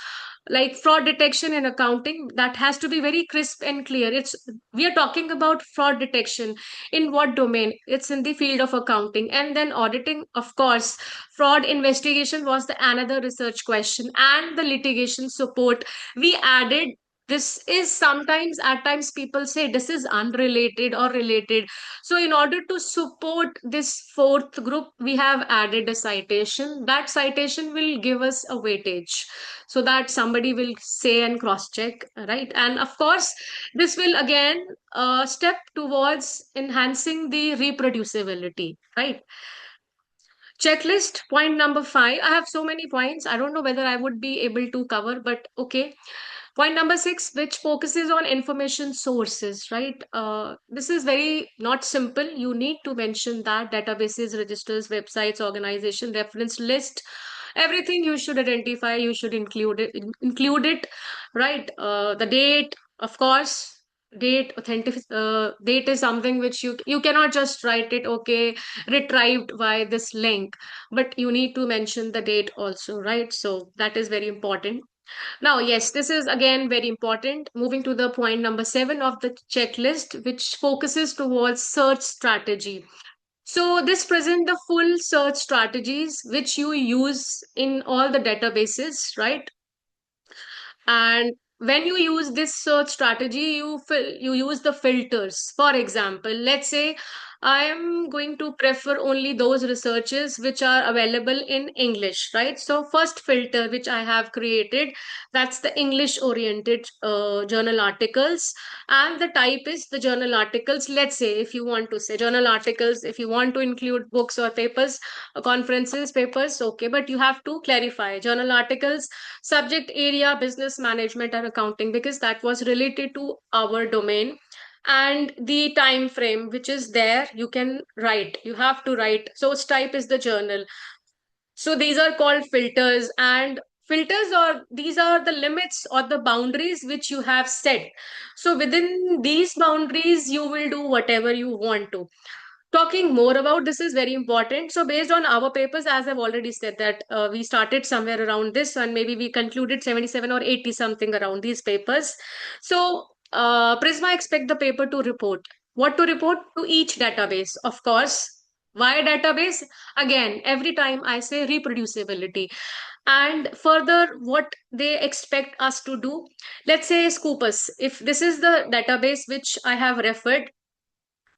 Like fraud detection in accounting, that has to be very crisp and clear. We are talking about fraud detection in what domain? It's in the field of accounting. And then auditing, of course, fraud investigation was the another research question, and the litigation support we added. This is sometimes, at times, people say this is unrelated or related. So, in order to support this fourth group, we have added a citation. That citation will give us a weightage so that somebody will say and cross check, right? And of course, this will again step towards enhancing the reproducibility, right? Checklist, point number 5. I have so many points. I don't know whether I would be able to cover, but okay. Point number 6, which focuses on information sources, right? This is very not simple. You need to mention that databases, registers, websites, organization, reference list, everything you should identify, you should include it, right? The date, of course. Date is something which you cannot just write it, okay, retrieved by this link, but you need to mention the date also, right? So that is very important. Now, yes, this is again very important. Moving to the point number 7 of the checklist, which focuses towards search strategy. So this present the full search strategies which you use in all the databases, right? And when you use this search strategy, you use the filters. For example, let's say I am going to prefer only those researches which are available in English, right? So first filter which I have created, that's the English oriented journal articles, and the type is the journal articles. Let's say if you want to say journal articles, if you want to include books or papers, conferences, papers, okay, but you have to clarify journal articles, subject area business management and accounting, because that was related to our domain, and the time frame which is there you can write, you have to write. Source type is the journal. So these are called filters, and filters, or these are the limits or the boundaries which you have set. So within these boundaries you will do whatever you want to. Talking more about this is very important. So based on our papers, as I've already said that we started somewhere around this, and maybe we concluded 77 or 80 something around these papers. So Prisma expect the paper to report. What to report? To each database, of course. Why database? Again, every time I say reproducibility. And further, what they expect us to do, let's say Scopus. If this is the database which I have referred,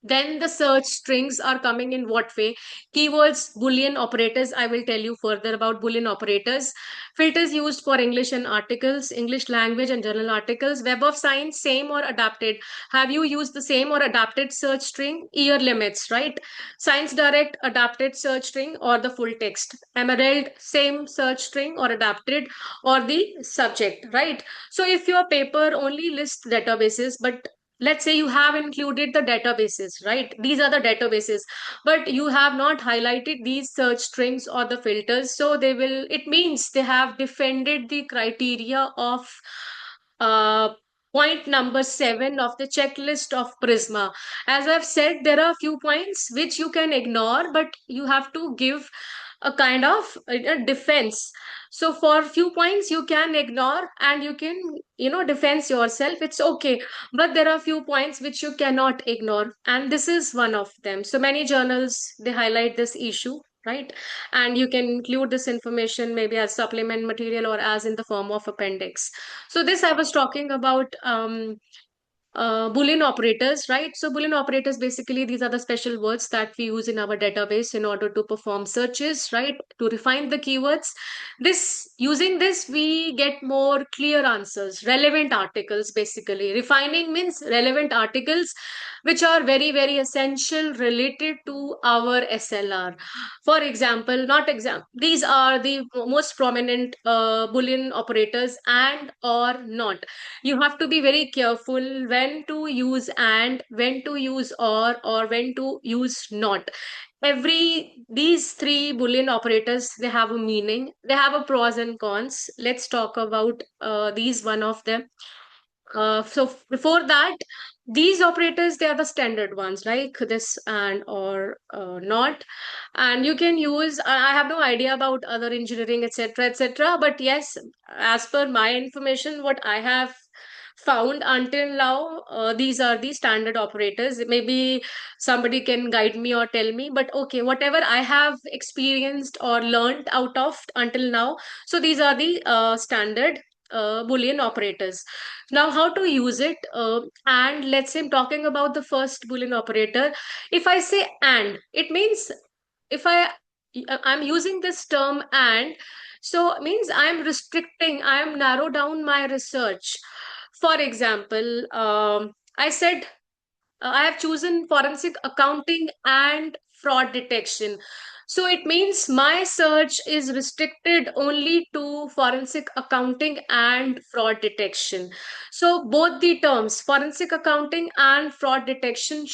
then the search strings are coming in what way? Keywords, Boolean operators. I will tell you further about Boolean operators. Filters used for English and articles, English language and journal articles. Web of Science, same or adapted. Have you used the same or adapted search string? Year limits, right? Science Direct, adapted search string or the full text. Emerald, same search string or adapted, or the subject, right? So if your paper only lists databases, but let's say you have included the databases, right? These are the databases, but you have not highlighted these search strings or the filters, so they will, it means they have defended the criteria of uh, point number 7 of the checklist of Prisma. As I've said, there are a few points which you can ignore, but you have to give a kind of a defense. So for few points you can ignore and you can, defense yourself, it's okay. But there are few points which you cannot ignore, and this is one of them. So many journals, they highlight this issue, right? And you can include this information maybe as supplement material or as in the form of appendix. So this I was talking about Boolean operators, right? So Boolean operators, basically, these are the special words that we use in our database in order to perform searches, right? To refine the keywords. Using this, we get more clear answers, relevant articles, basically. Refining means relevant articles, which are very, very essential related to our SLR. For example, not example, these are the most prominent Boolean operators, and or not. You have to be very careful when to use and, when to use or when to use not. Every these three Boolean operators, they have a meaning, they have a pros and cons. Let's talk about these one of them. So before that, these operators, they are the standard ones, like this and or not. And you can use, I have no idea about other engineering, etc., etc. But yes, as per my information, what I have found until now, these are the standard operators. Maybe somebody can guide me or tell me, but okay, whatever I have experienced or learned out of until now, so these are the standard Boolean operators. Now, how to use it? And let's say I'm talking about the first Boolean operator. If I say and, it means if I'm using this term and, so it means I'm restricting, I'm narrow down my research. For example, I said I have chosen forensic accounting and fraud detection. So it means my search is restricted only to forensic accounting and fraud detection. So both the terms, forensic accounting and fraud detection,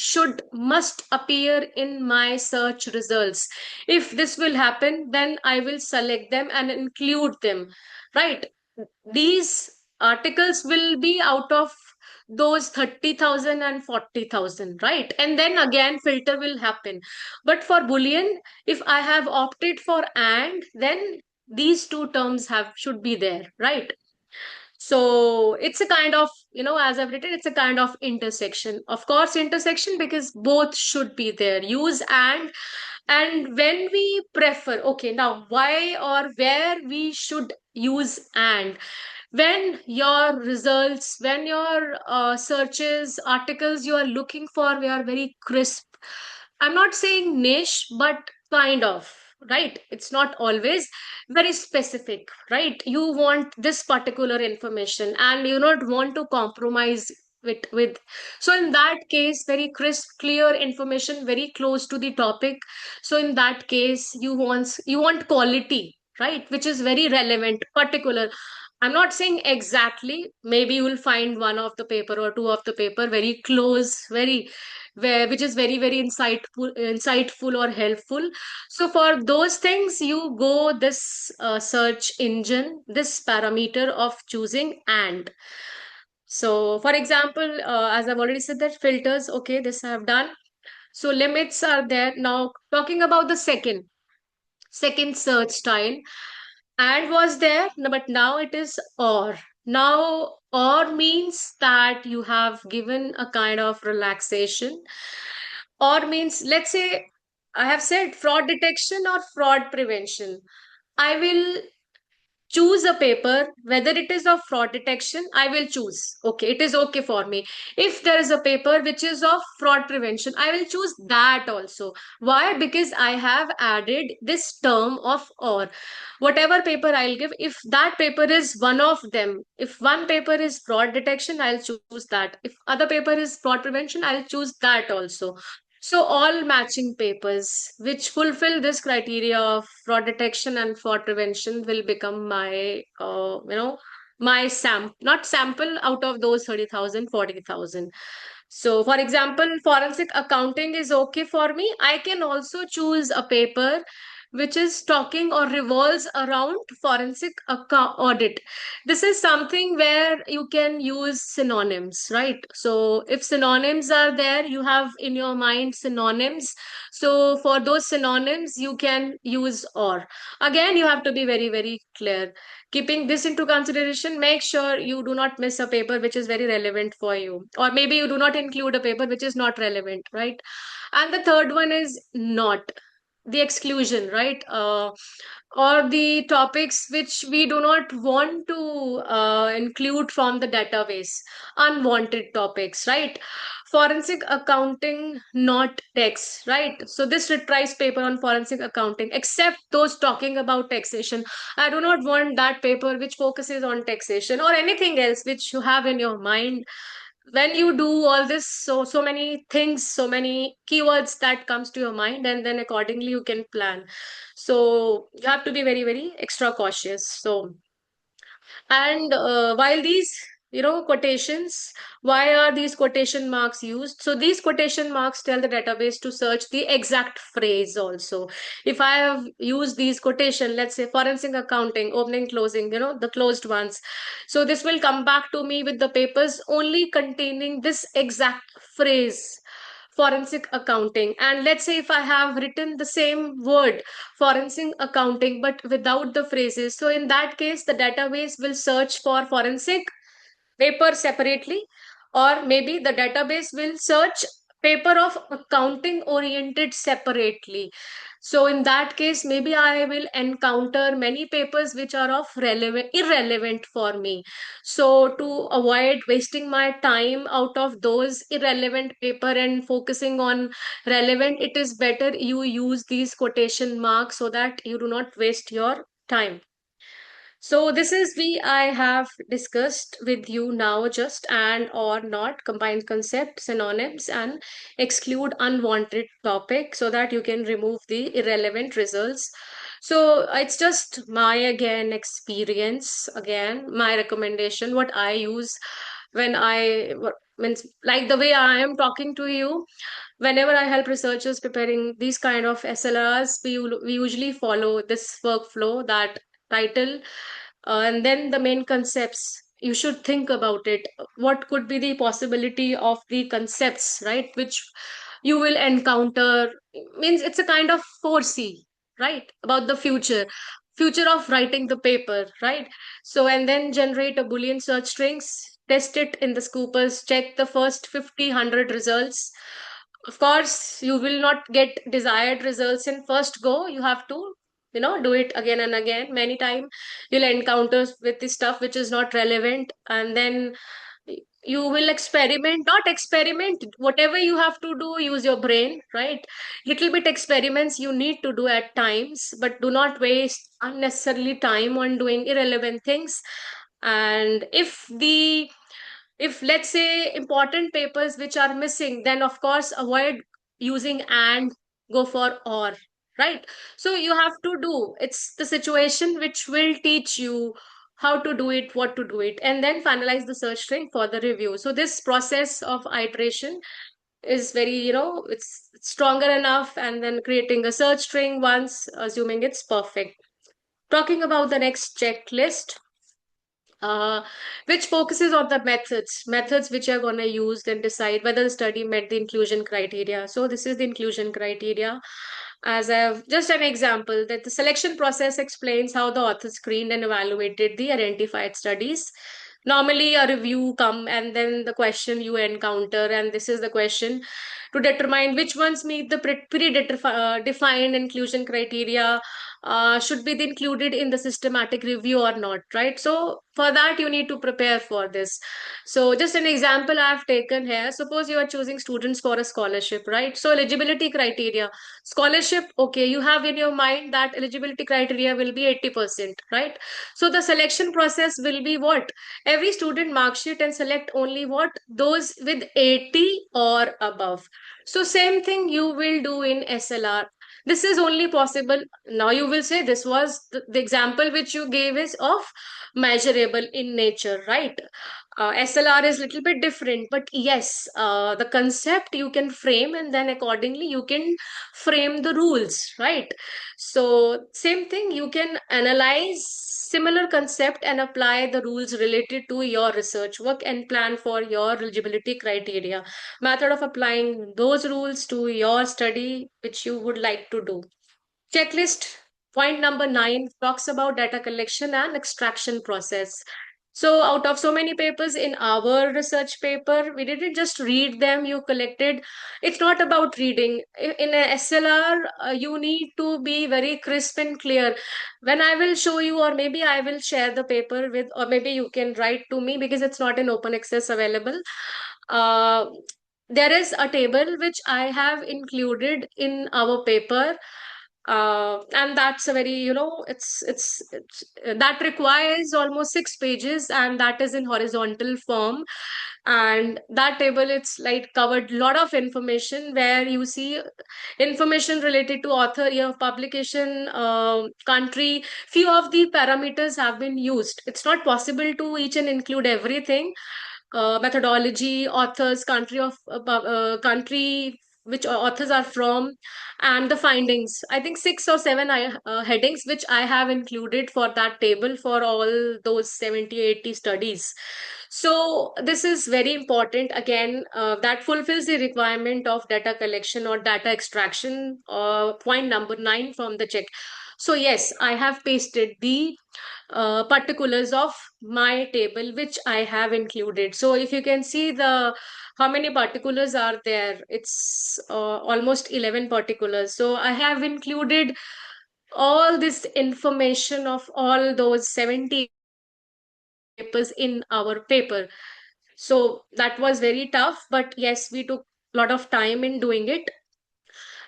must appear in my search results. If this will happen, then I will select them and include them, right? These articles will be out of those 30,000 and 40,000, right? And then again filter will happen. But for Boolean, if I have opted for and, then these two terms have should be there, right? So it's a kind of, as I've written, it's a kind of intersection. Of course, intersection, because both should be there. Use and when we prefer, okay, now why or where we should use and. When your results, when your searches, articles you are looking for, they are very crisp. I'm not saying niche, but kind of, right? It's not always very specific, right? You want this particular information and you not want to compromise with. So in that case, very crisp, clear information, very close to the topic. So in that case, you want quality, right? Which is very relevant, particular. I'm not saying exactly. Maybe you will find one of the paper or two of the paper very close, very where which is very very insightful or helpful. So for those things, you go this search engine, this parameter of choosing and. So for example, as I've already said, that filters, okay, this I have done. So limits are there. Now talking about the second search style, and was there, but now it is or. Now or means that you have given a kind of relaxation, or means, let's say, I have said fraud detection or fraud prevention. I will choose a paper, whether it is of fraud detection, I will choose, okay, it is okay for me. If there is a paper which is of fraud prevention, I will choose that also. Why? Because I have added this term of or. Whatever paper I'll give, if that paper is one of them, if one paper is fraud detection, I'll choose that. If other paper is fraud prevention, I'll choose that also. So all matching papers which fulfill this criteria of fraud detection and fraud prevention will become my, my not sample out of those 30,000, 40,000. So, for example, forensic accounting is okay for me. I can also choose a paper which is talking or revolves around forensic audit. This is something where you can use synonyms, right? So if synonyms are there, you have in your mind synonyms. So for those synonyms, you can use or. Again, you have to be very very clear. Keeping this into consideration, make sure you do not miss a paper which is very relevant for you, or maybe you do not include a paper which is not relevant, right? And the third one is not, the exclusion, right? Or the topics which we do not want to include from the database, unwanted topics, right? Forensic accounting, not tax, right? So this retries paper on forensic accounting, except those talking about taxation. I do not want that paper which focuses on taxation or anything else which you have in your mind. When you do all this, so many things, so many keywords that comes to your mind, and then accordingly you can plan. So you have to be very very extra cautious. So, and while these, quotations, why are these quotation marks used? So these quotation marks tell the database to search the exact phrase also. If I have used these quotation, let's say forensic accounting, opening, closing, the closed ones. So this will come back to me with the papers only containing this exact phrase, forensic accounting. And let's say if I have written the same word, forensic accounting, but without the phrases. So in that case, the database will search for forensic paper separately, or maybe the database will search paper of accounting oriented separately. So in that case, maybe I will encounter many papers which are of irrelevant for me. So to avoid wasting my time out of those irrelevant paper and focusing on relevant, it is better you use these quotation marks so that you do not waste your time. So this is we I have discussed with you now, just and or not, combined concept, synonyms, and exclude unwanted topic so that you can remove the irrelevant results. So it's just my again experience, again my recommendation, what I use when means like the way I am talking to you. Whenever I help researchers preparing these kind of SLRs, we usually follow this workflow, that title, and then the main concepts. You should think about it. What could be the possibility of the concepts, right? Which you will encounter. Means it's a kind of foresee, right? About the future of writing the paper, right? So, and then generate a Boolean search strings, test it in the scoopers, check the first 50, 100 results. Of course, you will not get desired results in first go. You have to, do it again and again. Many times you'll encounter with this stuff which is not relevant, and then you will experiment, not experiment, whatever you have to do, use your brain, right? Little bit experiments you need to do at times, but do not waste unnecessarily time on doing irrelevant things. And if let's say important papers which are missing, then of course avoid using and, go for or, right? So you have to do, it's the situation which will teach you how to do it, what to do it, and then finalize the search string for the review. So this process of iteration is very, it's stronger enough, and then creating a search string once, assuming it's perfect. Talking about the next checklist, uh, which focuses on the methods which are going to use and decide whether the study met the inclusion criteria. So this is the inclusion criteria. As I've just an example, that the selection process explains how the author screened and evaluated the identified studies. Normally a review come and then the question you encounter, and this is the question to determine which ones meet the defined inclusion criteria, should be included in the systematic review or not, right? So for that you need to prepare for this. So just an example I've taken here, suppose you are choosing students for a scholarship, right? So eligibility criteria, scholarship, okay, you have in your mind that eligibility criteria will be 80%, right? So the selection process will be what? Every student mark sheet and select only what? Those with 80 or above. So same thing you will do in SLR. This is only possible. Now you will say this was the example which you gave is of measurable in nature, right? SLR is little bit different, but yes, the concept you can frame, and then accordingly you can frame the rules, right? So same thing, you can analyze similar concept and apply the rules related to your research work and plan for your eligibility criteria, method of applying those rules to your study which you would like to do. Checklist point number 9 talks about data collection and extraction process. So, out of so many papers in our research paper, we didn't just read them, you collected. It's not about reading. In a SLR, you need to be very crisp and clear. When I will show you, or maybe I will share the paper with, or maybe you can write to me because it's not in open access available. Uh, there is a table which I have included in our paper, and that's a very, it's that requires almost 6 pages, and that is in horizontal form. And that table, it's like covered lot of information where you see information related to author, year of publication, country. Few of the parameters have been used. It's not possible to each and include everything. Methodology, authors, country which authors are from, and the findings. I think 6 or 7 headings which I have included for that table for all those 70, 80 studies. So this is very important. Again, that fulfills the requirement of data collection or data extraction, point number 9 from the check. So yes, I have pasted the particulars of my table which I have included. So if you can see the how many particulars are there, it's almost 11 particulars. So I have included all this information of all those 70 papers in our paper. So that was very tough, but yes, we took a lot of time in doing it.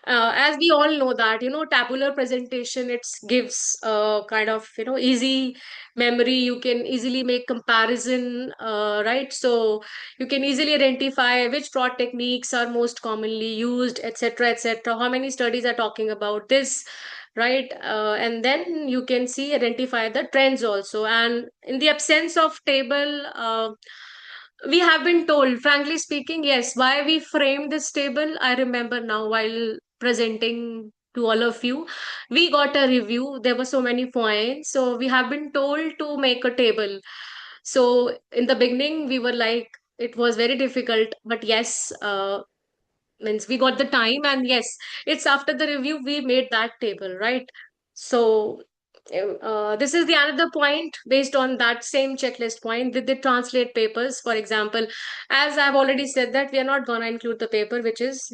As we all know that, tabular presentation, it gives kind of, easy memory. You can easily make comparison, right? So you can easily identify which fraud techniques are most commonly used, etc., etc. How many studies are talking about this, right? And then you can see, identify the trends also. And in the absence of table, we have been told, frankly speaking, yes, why we framed this table. I remember now while presenting to all of you, we got a review. There were so many points. So we have been told to make a table. So in the beginning, we were like, it was very difficult. But yes, means we got the time. And yes, it's after the review, we made that table, right? So This is the another point based on that same checklist point. Did they translate papers? For example, as I've already said that we are not gonna include the paper which is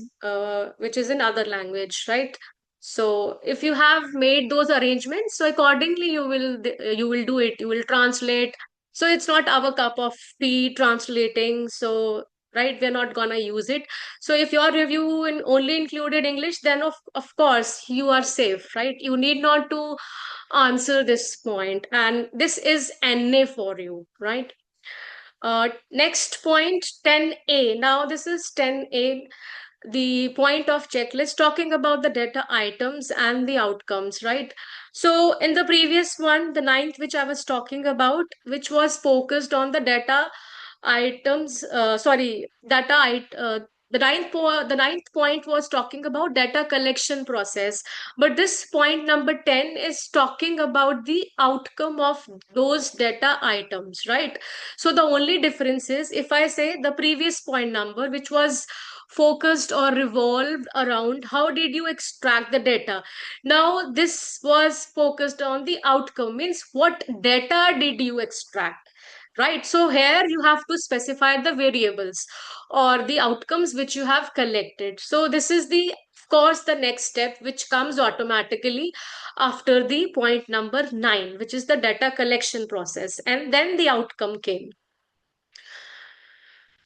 in other language, right? So if you have made those arrangements, so accordingly you will do it. You will translate. So it's not our cup of tea translating. So right, we're not gonna use it. So if your review only included English, then of course you are safe, right? You need not to answer this point, and this is NA for you, right? Next point, 10A. Now this is 10A, the point of checklist talking about the data items and the outcomes, right? So in the previous one, the ninth, which I was talking about, which was focused on the data items, sorry, the ninth point was talking about data collection process, but this point number 10 is talking about the outcome of those data items, right? So the only difference is, if I say the previous point number, which was focused or revolved around how did you extract the data, now this was focused on the outcome, means what data did you extract, right? So here you have to specify the variables or the outcomes which you have collected. So this is the, of course, the next step which comes automatically after the point number 9, which is the data collection process, and then the outcome came.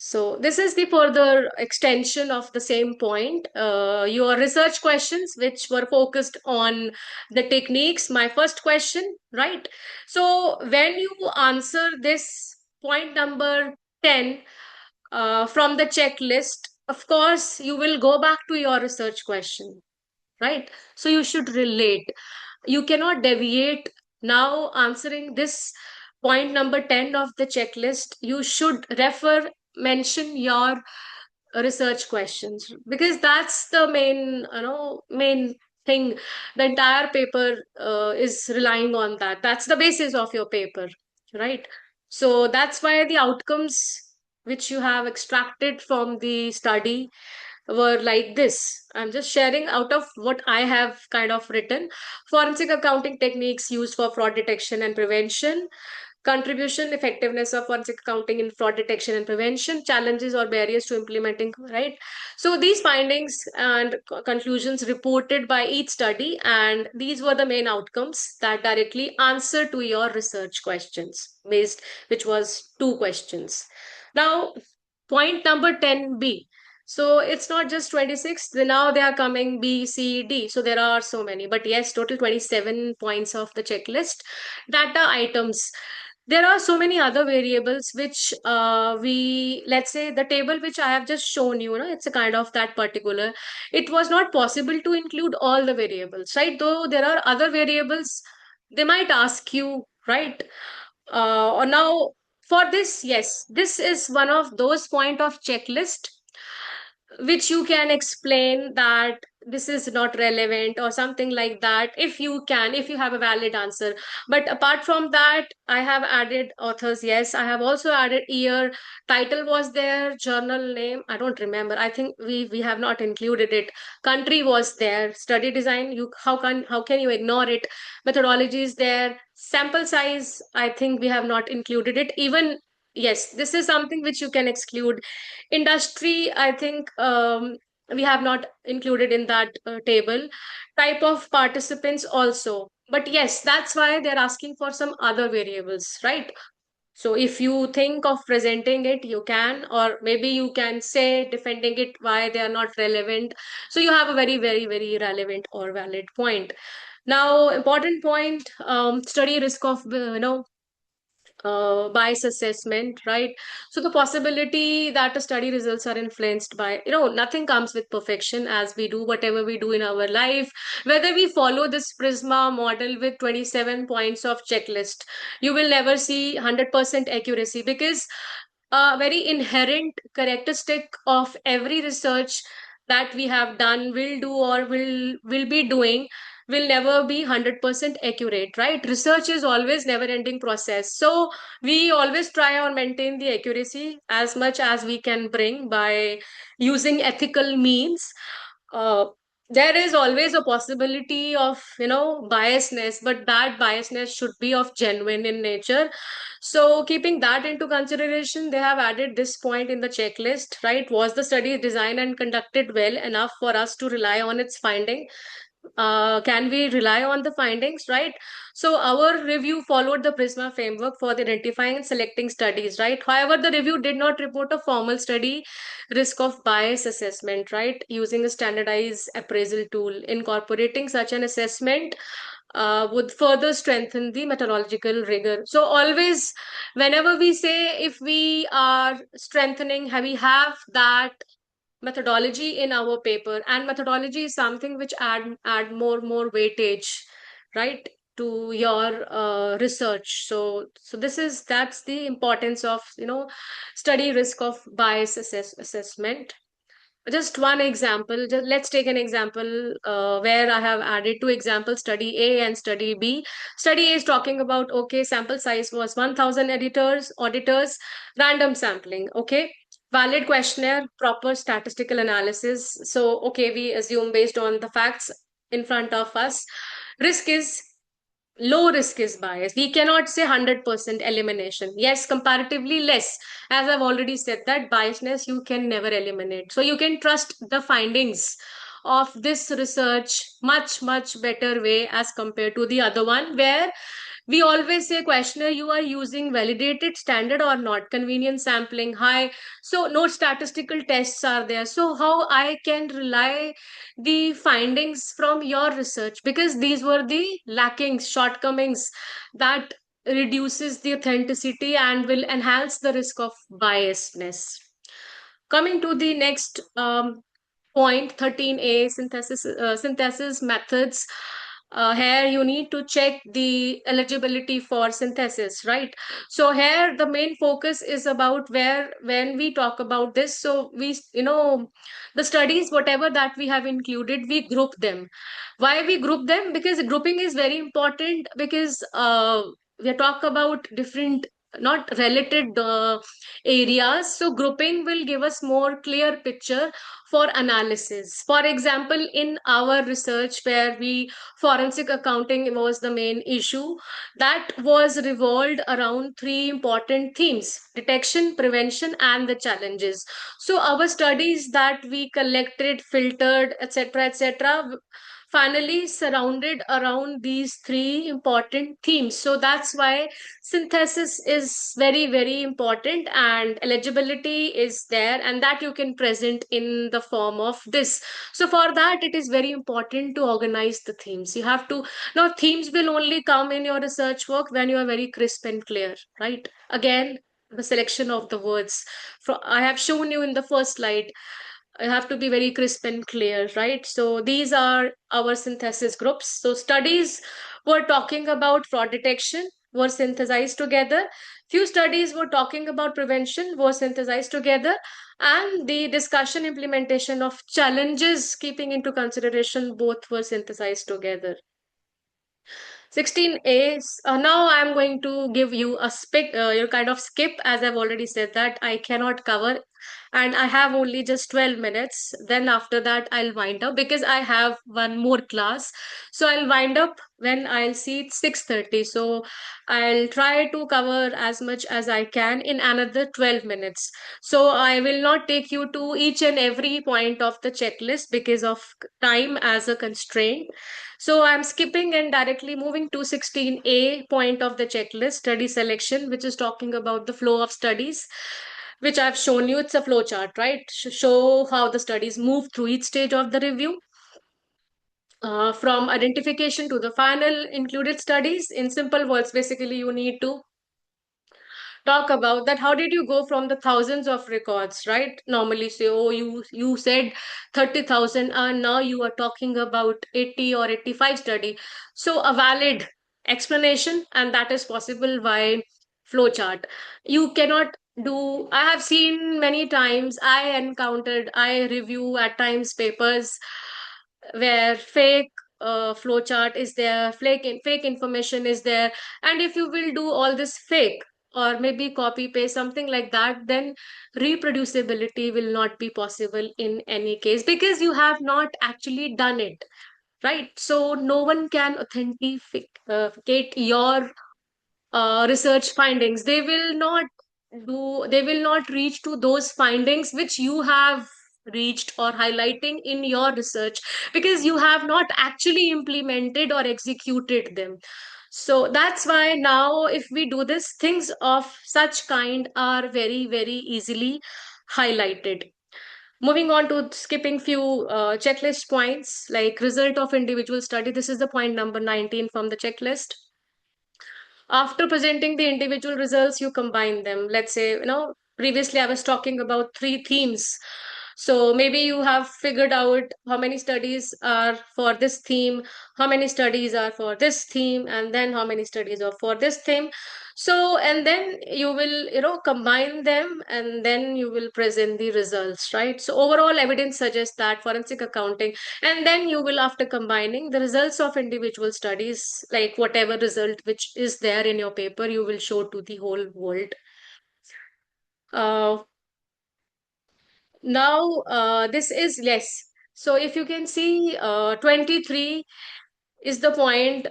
So this is the further extension of the same point. Your research questions, which were focused on the techniques, my first question, right? So when you answer this point number 10 from the checklist, of course, you will go back to your research question, right? So you should relate. You cannot deviate. Now, answering this point number 10 of the checklist, you should mention your research questions, because that's the main thing. The entire paper is relying on that. That's the basis of your paper, right? So that's why the outcomes which you have extracted from the study were like this. I'm just sharing out of what I have kind of written. Forensic accounting techniques used for fraud detection and prevention, contribution effectiveness of forensic accounting in fraud detection and prevention, challenges or barriers to implementing, right? So these findings and conclusions reported by each study, and these were the main outcomes that directly answer to your research questions based, which was two questions. Now, point number 10B. So it's not just 26, now they are coming B, C, D. So there are so many, but yes, total 27 points of the checklist. Data items. There are so many other variables which let's say the table which I have just shown you, it's a kind of that particular. It was not possible to include all the variables, right? Though there are other variables, they might ask you, right? Or now for this, yes, this is one of those point of checklist which you can explain that this is not relevant or something like that, if you can, if you have a valid answer. But apart from that, I have added authors, yes, I have also added year, title was there, journal name, I don't remember, I think we have not included it, country was there, study design, you how can you ignore it, methodology is there, sample size, I think we have not included it even. Yes, this is something which you can exclude. Industry, I think we have not included in that table. Type of participants also. But yes, that's why they're asking for some other variables, right? So if you think of presenting it, you can, or maybe you can say defending it why they are not relevant. So you have a very, very, very relevant or valid point. Now, important point, study risk of, bias assessment, right? So the possibility that the study results are influenced by, nothing comes with perfection, as we do whatever we do in our life. Whether we follow this Prisma model with 27 points of checklist, you will never see 100% accuracy, because a very inherent characteristic of every research that we have done, will do, or will be doing, will never be 100% accurate, right? Research is always never ending process, so we always try or maintain the accuracy as much as we can bring by using ethical means. uh, there is always a possibility of, biasness, but that biasness should be of genuine in nature. So keeping that into consideration, they have added this point in the checklist, right? Was the study designed and conducted well enough for us to rely on its finding? Can we rely on the findings, right? So our review followed the Prisma framework for the identifying and selecting studies, right? However, the review did not report a formal study risk of bias assessment, right? Using a standardized appraisal tool, incorporating such an assessment would further strengthen the methodological rigor. So always, whenever we say if we are strengthening, we have that methodology in our paper, and methodology is something which add more weightage, right, to your research. So that's the importance of study risk of bias assessment. Just one example, let's take an example where I have added two examples, study A and study B. Study A is talking about, okay, sample size was 1000 auditors, random sampling, okay, valid questionnaire, proper statistical analysis. So okay, we assume based on the facts in front of us, risk is low, risk is bias. We cannot say 100% elimination. Yes, comparatively less. As I've already said, that biasness you can never eliminate. So you can trust the findings of this research much better way as compared to the other one, where we always say questionnaire you are using validated standard or not, convenience sampling high, so no statistical tests are there. So how I can rely the findings from your research, because these were the lackings, shortcomings, that reduces the authenticity and will enhance the risk of biasness. Coming to the next point 13A, synthesis methods. Here you need to check the eligibility for synthesis, right? So here the main focus is about where when we talk about this, so we the studies whatever that we have included, we group them. Why we group them? Because grouping is very important, because we talk about different, not related areas. So grouping will give us more clear picture for analysis. For example, in our research where we forensic accounting was the main issue, that was revolved around three important themes: detection, prevention, and the challenges. So our studies that we collected, filtered, etc., finally surrounded around these three important themes. So that's why synthesis is very important, and eligibility is there, and that you can present in the form of this. So for that, it is very important to organize the themes. You have to, now themes will only come in your research work when you are very crisp and clear, right? Again, the selection of the words, I have shown you in the first slide, have to be very crisp and clear, right? So these are our synthesis groups. So studies were talking about fraud detection, were synthesized together. Few studies were talking about prevention, were synthesized together, and the discussion implementation of challenges, keeping into consideration both, were synthesized together. 16A is, now I'm going to give you a your kind of skip, as I've already said that I cannot cover, and I have only just 12 minutes. Then after that, I'll wind up because I have one more class. So I'll wind up when I'll see it's 6:30. So I'll try to cover as much as I can in another 12 minutes. So I will not take you to each and every point of the checklist because of time as a constraint. So I'm skipping and directly moving to 16A point of the checklist, study selection, which is talking about the flow of studies, which I've shown you. It's a flow chart, right? Show how the studies move through each stage of the review. From identification to the final included studies. In simple words, basically, you need to talk about that. How did you go from the thousands of records, right? Normally say, oh, you said 30,000, and now you are talking about 80 or 85 study. So a valid explanation, and that is possible by flowchart. You cannot do, I have seen many times, I review at times papers where fake flowchart is there, fake information is there, and if you will do all this fake, or maybe copy paste, something like that, then reproducibility will not be possible in any case, because you have not actually done it, right? So no one can authenticate your research findings. They will not reach to those findings which you have reached or highlighting in your research, because you have not actually implemented or executed them. So that's why now, if we do this, things of such kind are very, very easily highlighted. Moving on to skipping few checklist points, like result of individual study. This is the point number 19 from the checklist. After presenting the individual results, you combine them. Let's say, previously I was talking about three themes. So maybe you have figured out how many studies are for this theme, how many studies are for this theme, and then how many studies are for this theme. So, and then you will, combine them, and then you will present the results, right? So overall evidence suggests that forensic accounting, and then you will, after combining the results of individual studies, like whatever result which is there in your paper, you will show to the whole world. uh, Now, this is less. So if you can see, 23 is the point,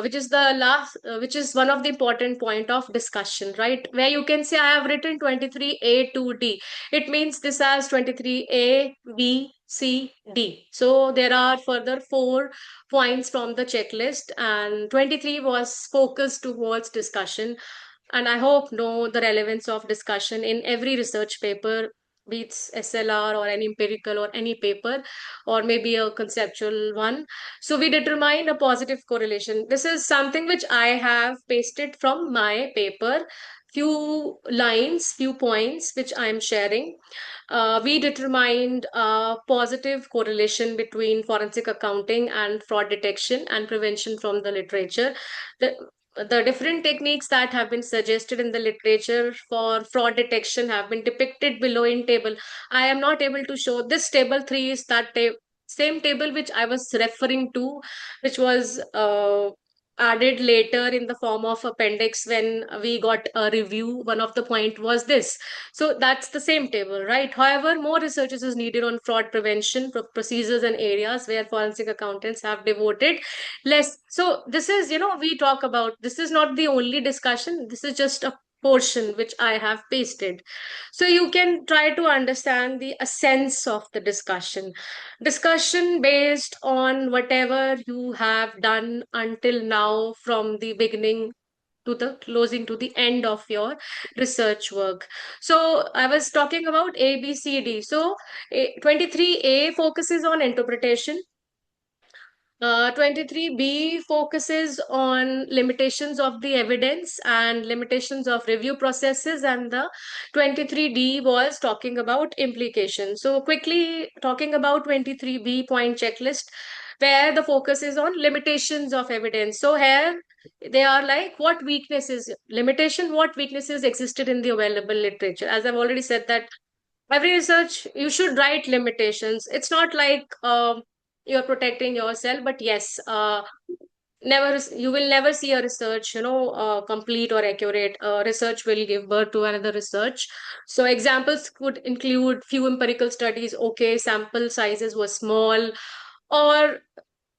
which is the last, which is one of the important point of discussion, right? Where you can say I have written 23A to D. It means this has 23A, B, C, D. So there are further 4 points from the checklist, and 23 was focused towards discussion. And I hope know the relevance of discussion in every research paper, be it SLR or any empirical or any paper, or maybe a conceptual one. So we determine a positive correlation. This is something which I have pasted from my paper. Few lines, few points which I am sharing. We determined a positive correlation between forensic accounting and fraud detection and prevention from the literature. The, the different techniques that have been suggested in the literature for fraud detection have been depicted below in table. I am not able to show this. Table 3 is that same table which I was referring to, which was added later in the form of appendix when we got a review. One of the point was this. So that's the same table, right? However, more research is needed on fraud prevention procedures and areas where forensic accountants have devoted less. So this is, we talk about, this is not the only discussion. This is just a portion which I have pasted. So you can try to understand the essence of the discussion. Discussion based on whatever you have done until now, from the beginning to the closing to the end of your research work. So I was talking about A, B, C, D. So 23A focuses on interpretation. 23B focuses on limitations of the evidence and limitations of review processes, and the 23D was talking about implications. So, quickly talking about 23B point checklist, where the focus is on limitations of evidence. So, here they are like what weaknesses, limitation, what weaknesses existed in the available literature. As I've already said, that every research you should write limitations. It's not like you're protecting yourself, but yes, never, you will never see a research, complete or accurate. Research will give birth to another research. So examples could include few empirical studies, okay, sample sizes were small, or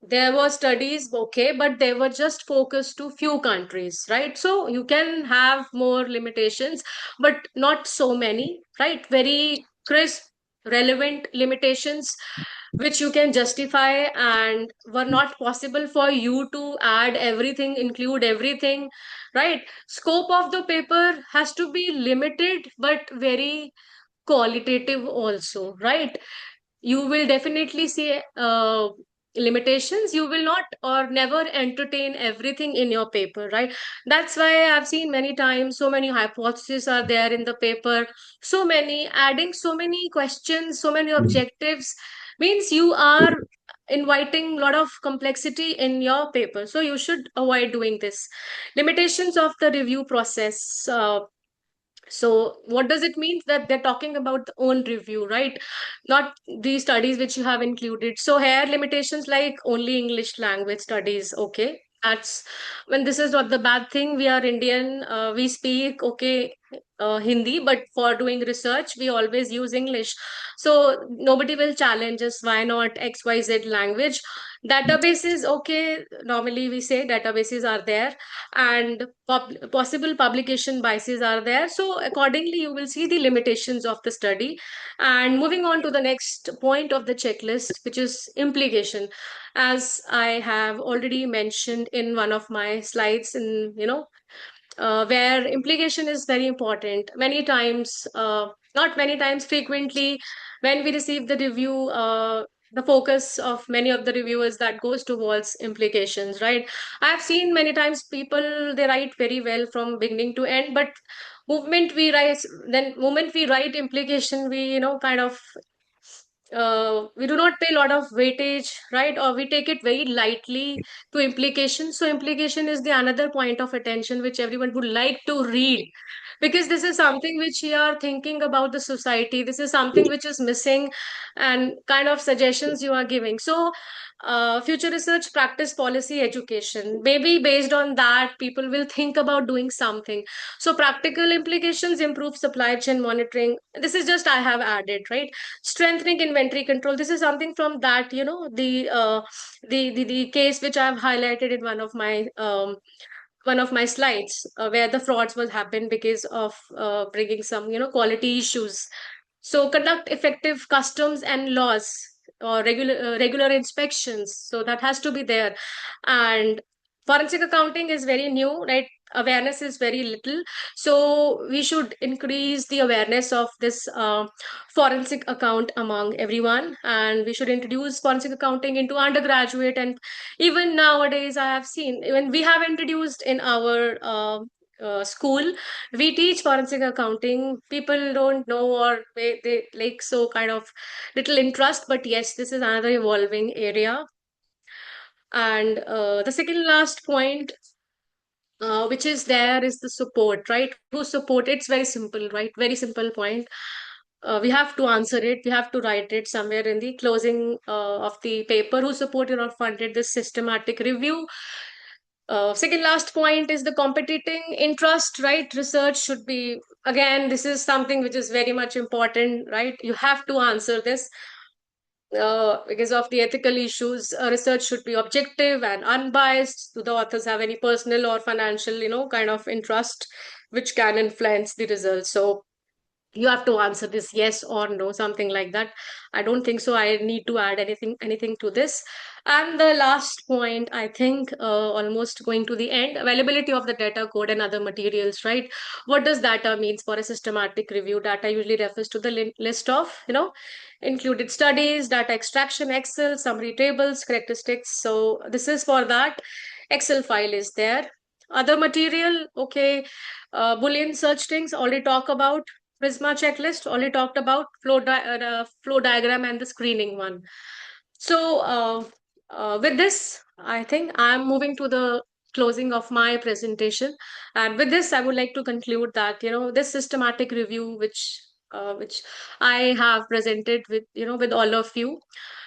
there were studies, okay, but they were just focused to few countries, right? So you can have more limitations, but not so many, right? Very crisp, relevant limitations which you can justify, and were not possible for you to add everything, include everything, right? Scope of the paper has to be limited but very qualitative also, right? You will definitely see limitations. You will not or never entertain everything in your paper, right? That's why I've seen many times so many hypotheses are there in the paper, so many adding so many questions, so many objectives, means you are inviting a lot of complexity in your paper. So you should avoid doing this. Limitations of the review process. So what does it mean? That they're talking about the own review, right? Not the studies which you have included. So here limitations like only English language studies, okay. That's when this is not the bad thing. We are Indian. We speak okay Hindi, but for doing research, we always use English. So nobody will challenge us. Why not XYZ language? Databases, okay. Normally we say databases are there, and possible publication biases are there. So accordingly, you will see the limitations of the study. And moving on to the next point of the checklist, which is implication, as I have already mentioned in one of my slides, in where implication is very important. Many times, not many times, frequently, when we receive the review, the focus of many of the reviewers that goes towards implications, right? I've seen many times people, they write very well from beginning to end, but moment we write implication, we kind of we do not pay a lot of weightage, right? Or we take it very lightly to implication. So implication is the another point of attention which everyone would like to read, because this is something which we are thinking about the society. This is something which is missing, and kind of suggestions you are giving. So future research, practice, policy, education, maybe based on that people will think about doing something. So practical implications: improve supply chain monitoring. This is just I have added, right? Strengthening inventory control. This is something from that, the case which I have highlighted in one of my slides, where the frauds will happen because of bringing some quality issues. So conduct effective customs and laws, or regular inspections. So that has to be there. And forensic accounting is very new, right? Awareness is very little. So we should increase the awareness of this forensic account among everyone, and we should introduce forensic accounting into undergraduate. And even nowadays, I have seen, even we have introduced in our school, we teach forensic accounting. People don't know, or they like so kind of little interest, but yes, this is another evolving area. And the second last point, which is there, is the support, right? Who support? It's very simple, right? Very simple point. We have to answer it. We have to write it somewhere in the closing of the paper. Who supported or funded this systematic review? Second last point is the competing interest, right? Research should be, again, this is something which is very much important, right? You have to answer this because of the ethical issues. Research should be objective and unbiased. Do the authors have any personal or financial, kind of interest which can influence the results? So you have to answer this yes or no, something like that. I don't think so I need to add anything to this. And the last point, I think, almost going to the end: availability of the data, code, and other materials, right? What does data means for a systematic review? Data usually refers to the list of included studies, data extraction, Excel, summary tables, characteristics. So this is for that. Excel file is there. Other material, okay, Boolean search strings, already talk about. Prisma checklist, already talked about. Flow diagram and the screening one. So with this, I think I'm moving to the closing of my presentation. And with this, I would like to conclude that this systematic review, which I have presented with all of you,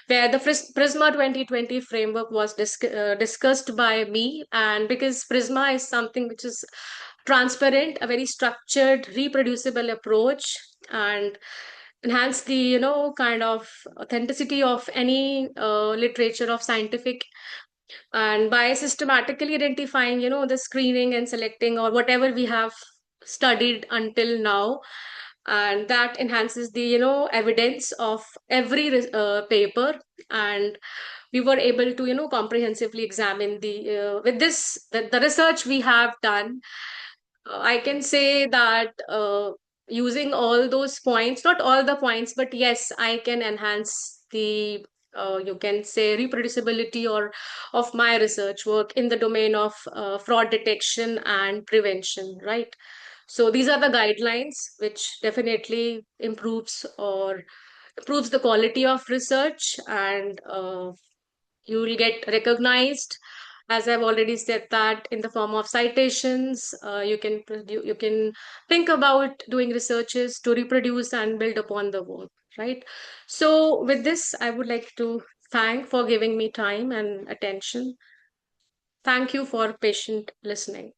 where the Prisma 2020 framework was discussed by me. And because Prisma is something which is transparent, a very structured, reproducible approach, and enhance the kind of authenticity of any literature of scientific, and by systematically identifying the screening and selecting, or whatever we have studied until now, and that enhances the evidence of every paper. And we were able to comprehensively examine with this the research we have done. I can say that using all those points, not all the points, but yes, I can enhance the you can say reproducibility or of my research work in the domain of fraud detection and prevention, right? So these are the guidelines which definitely improves the quality of research, and you will get recognized, as I've already said, that in the form of citations. You can think about doing researches to reproduce and build upon the work, right? So with this, I would like to thank for giving me time and attention. Thank you for patient listening.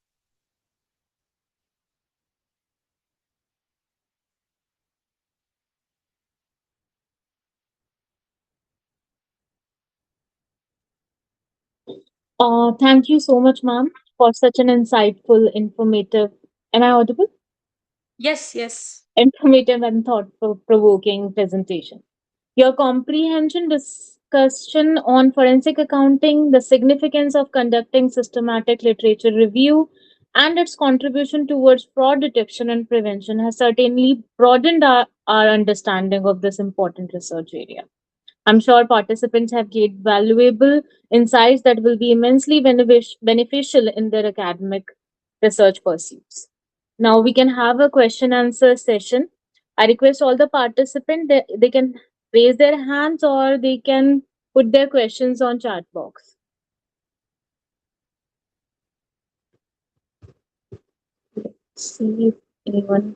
Thank you so much, ma'am, for such an insightful, informative. Am I audible? Yes, yes. Informative and thought-provoking presentation. Your comprehension discussion on forensic accounting, the significance of conducting systematic literature review, and its contribution towards fraud detection and prevention has certainly broadened our understanding of this important research area. I'm sure participants have gained valuable insights that will be immensely beneficial in their academic research pursuits. Now we can have a question answer session. I request all the participants that they can raise their hands or they can put their questions on chat box. See if anyone.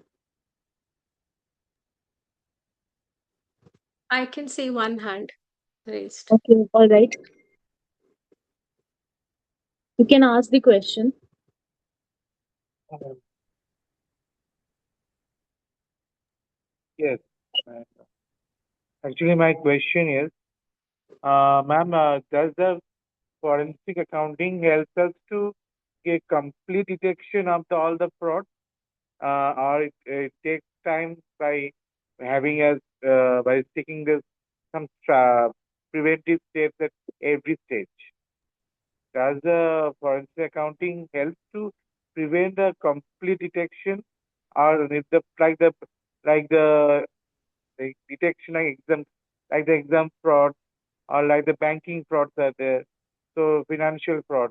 I can see one hand raised. Okay, all right. You can ask the question. Uh, Yes. uh, Actually, my question is, ma'am, does the forensic accounting help us to get complete detection of all the fraud, or it takes time by having us by taking some preventive steps at every stage? Does the forensic accounting help to prevent the complete detection, or is the like the detection like the exam fraud or like the banking frauds are there, so financial fraud.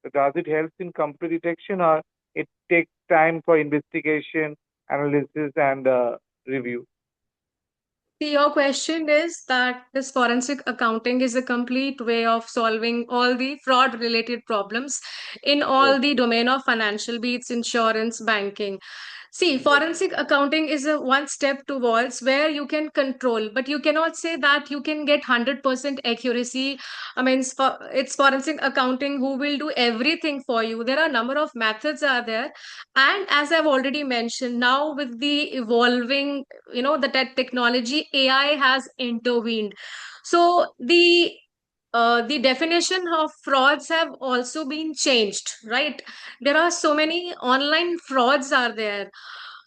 So does it help in complete detection, or it takes time for investigation, analysis, and review? See, your question is that this forensic accounting is a complete way of solving all the fraud related problems in Yes. all the domain of financial, be it insurance, banking. See, forensic accounting is a one step towards where you can control, but you cannot say that you can get 100% accuracy. I mean, it's forensic accounting who will do everything for you. There are a number of methods are there. And as I've already mentioned, now with the evolving, the technology, AI has intervened. So the definition of frauds have also been changed, right? There are so many online frauds are there.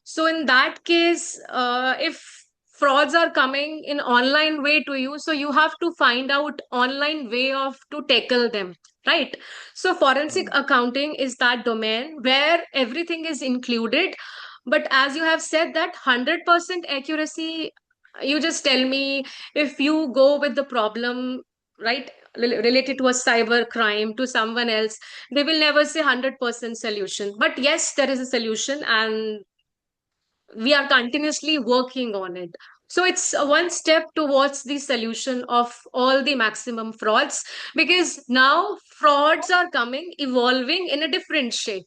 So in that case, if frauds are coming in online way to you, so you have to find out online way of to tackle them, right? So forensic Mm. accounting is that domain where everything is included. But as you have said that 100% accuracy, you just tell me, if you go with the problem, right, related to a cyber crime to someone else, they will never say 100% solution. But yes, there is a solution, and we are continuously working on it. So it's a one step towards the solution of all the maximum frauds, because now frauds are coming evolving in a different shape.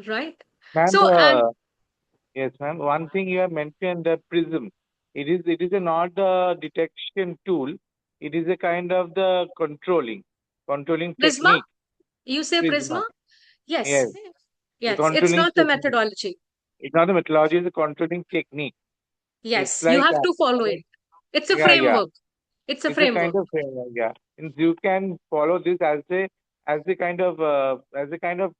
Right? Ma'am, So, and yes, ma'am. One thing you have mentioned, the prism. It is not a detection tool. It is a kind of the controlling Prisma, technique. you say Prisma? Prisma. Yes, Yes, the yes, it's controlling not the technique. methodology. It's not a methodology, it's a controlling technique. It's Yes, you like, have to follow it. It's a yeah, yeah. framework. It's a It's a kind framework. of, yeah. And you can follow this as a kind of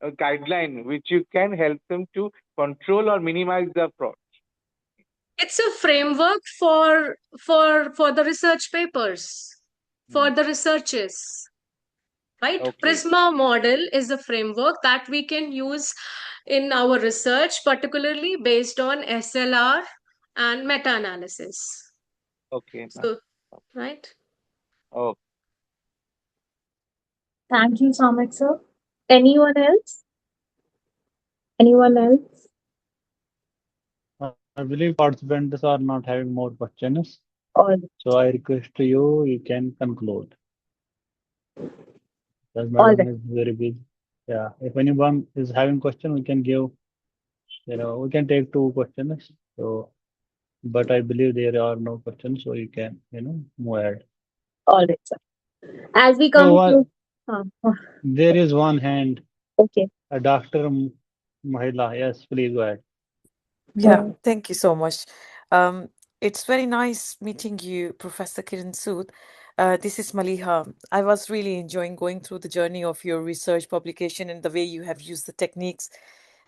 guideline which you can help them to control or minimize the fraud. It's a framework for the research papers, for Hmm. the researches. Right? Okay, Prisma model is a framework that we can use in our research, particularly based on SLR and meta analysis. okay, ma'am. So, right? Oh, Thank you, Samik sir. Anyone else? Anyone else? I believe participants are not having more questions. All, So I request to you, you can conclude. Because all madam right. is very busy. Yeah, if anyone is having question, we can give, we can take two questions. So, but I believe there are no questions, so you can, move ahead. All right, sir. As we So come one, to, Uh, uh, There is one hand, okay. Dr. Mahila. Yes, please go ahead. Yeah, Uh, thank you so much. Um, it's very nice meeting you, Professor Kiran Sood. This is Maliha. I was really enjoying going through the journey of your research publication and the way you have used the techniques,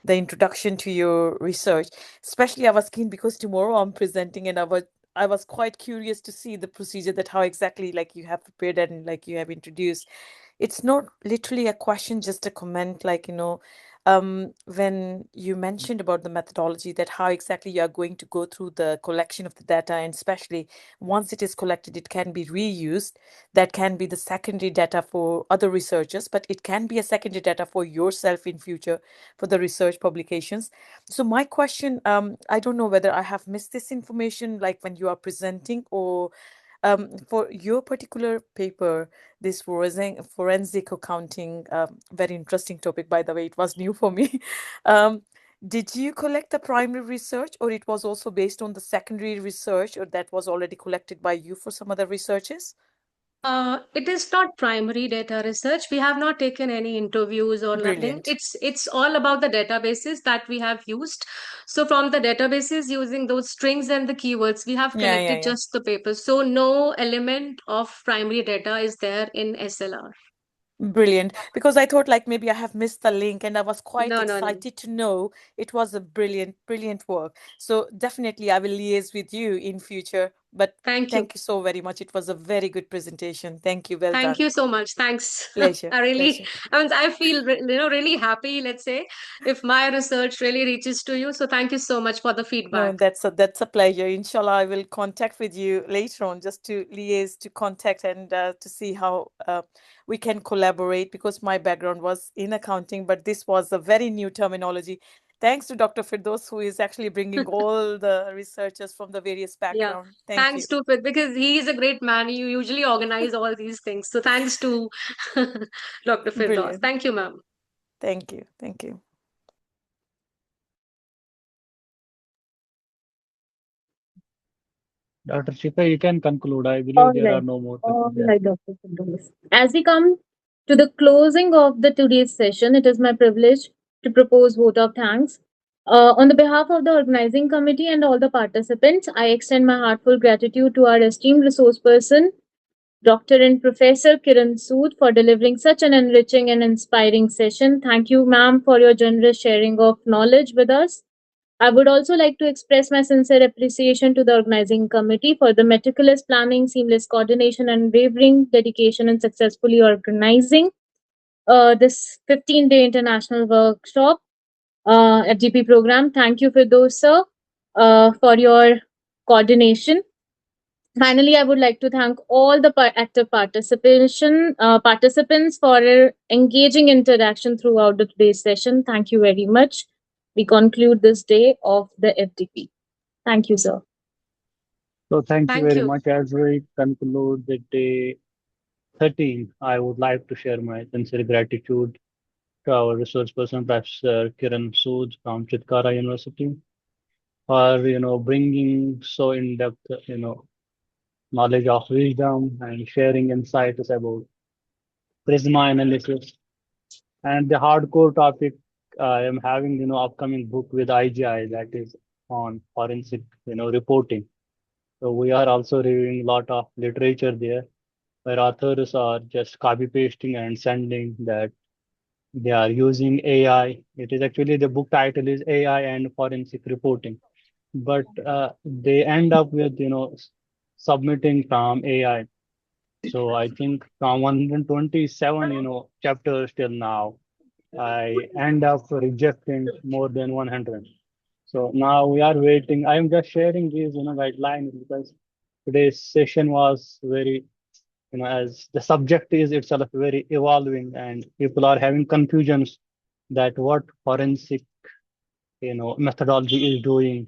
the introduction to your research. Especially, I was keen because tomorrow I'm presenting, and I was quite curious to see the procedure, that how exactly like you have prepared and like you have introduced. It's not literally a question, just a comment, like, when you mentioned about the methodology, that how exactly you are going to go through the collection of the data, and especially once it is collected, it can be reused. That can be the secondary data for other researchers, but it can be a secondary data for yourself in future for the research publications. So my question, I don't know whether I have missed this information, like when you are presenting, or for your particular paper, this forensic accounting, very interesting topic, by the way, it was new for me. um, did you collect the primary research, or it was also based on the secondary research, or that was already collected by you for some other researches? It is not primary data research. We have not taken any interviews or nothing. Brilliant. It's all about the databases that we have used. So from the databases, using those strings and the keywords, we have Yeah, yeah, collected yeah. just the papers. So no element of primary data is there in SLR. Brilliant. Because I thought like maybe I have missed the link, and I was quite No, no, no. excited to know it was a brilliant, brilliant work. So definitely I will liaise with you in future. But Thank you. thank you so very much. It was a very good presentation. Thank you. Well Thank done. you so much. Thanks. Pleasure. I really, Pleasure. I mean, I feel, really happy, let's say, if my research really reaches to you. So thank you so much for the No, feedback. that's a pleasure. Inshallah, I will contact with you later on, just to liaise, to contact, and to see how we can collaborate, because my background was in accounting, but this was a very new terminology. Thanks to Dr. Firdaus, who is actually bringing all the researchers from the various Yeah. background. Thank Thanks you. to Fit because he is a great man. You usually organize all these things. So thanks to Dr. Firdaus. Brilliant. Thank you, ma'am. Thank you. Thank you. Dr. Shifa, you can conclude. I believe all there are right. no more All questions there. right, Dr. Firdaus. As we come to the closing of the today's session, it is my privilege to propose vote of thanks. On the behalf of the organizing committee and all the participants, I extend my heartfelt gratitude to our esteemed resource person, Dr. and Professor Kiran Sood, for delivering such an enriching and inspiring session. Thank you, ma'am, for your generous sharing of knowledge with us. I would also like to express my sincere appreciation to the organizing committee for the meticulous planning, seamless coordination, and unwavering dedication in successfully organizing this 15-day international workshop FGP program. Thank you, Firdaus sir, for your coordination. Finally, I would like to thank all the active participants for engaging interaction throughout the today's session. Thank you very much. We conclude this day of the FDP. Thank you, sir. So thank you Thank very you. much. As we conclude the day 13, I would like to share my sincere gratitude to our resource person, Professor Kiran Sood from Chitkara University, for bringing so in-depth knowledge of wisdom and sharing insights about Prisma analysis. And the hardcore topic, I am having upcoming book with IGI that is on forensic reporting. So we are also reviewing a lot of literature there where authors are just copy pasting and sending that they are using AI. It is actually the book title is AI and forensic reporting, but they end up with submitting from AI. So I think from 127 chapters till now, I end up rejecting more than 100. So now we are waiting. I am just sharing these guidelines because today's session was very as the subject is itself very evolving and people are having confusions that what forensic methodology is doing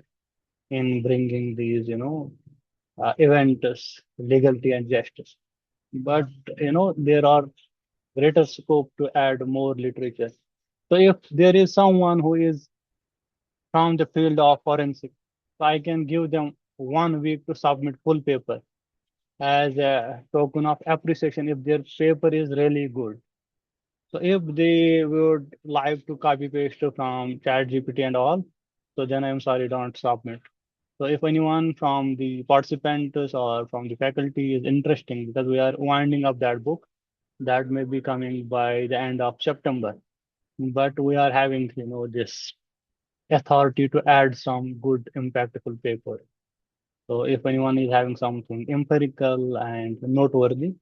in bringing these events legality and justice, but there are greater scope to add more literature. So if there is someone who is from the field of forensic, so I can give them 1 week to submit full paper as a token of appreciation if their paper is really good. So if they would like to copy paste from ChatGPT and all, so then I'm sorry, don't submit. So if anyone from the participants or from the faculty is interesting, because we are winding up that book, that may be coming by the end of September. But we are having, this authority to add some good impactful paper. So if anyone is having something empirical and noteworthy,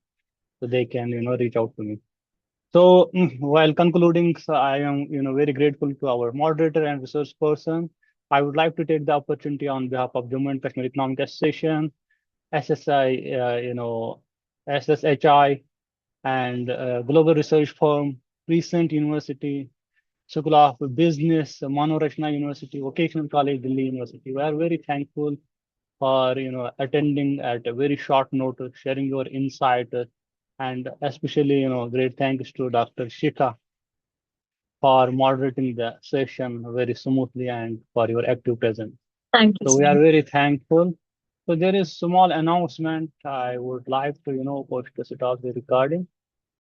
so they can, reach out to me. So while concluding, so I am, very grateful to our moderator and resource person. I would like to take the opportunity on behalf of Jammu and Kashmir Economic Association, SSI, SSHI, and Global Research Firm, Recent University, School of Business, Mano Rachna University, Vocational College, Delhi University. We are very thankful for attending at a very short notice, sharing your insight, and especially great thanks to Dr. Shikha for moderating the session very smoothly and for your active presence. Thank you So so we are much. very thankful. So there is small announcement. I would like to post this it off the recording.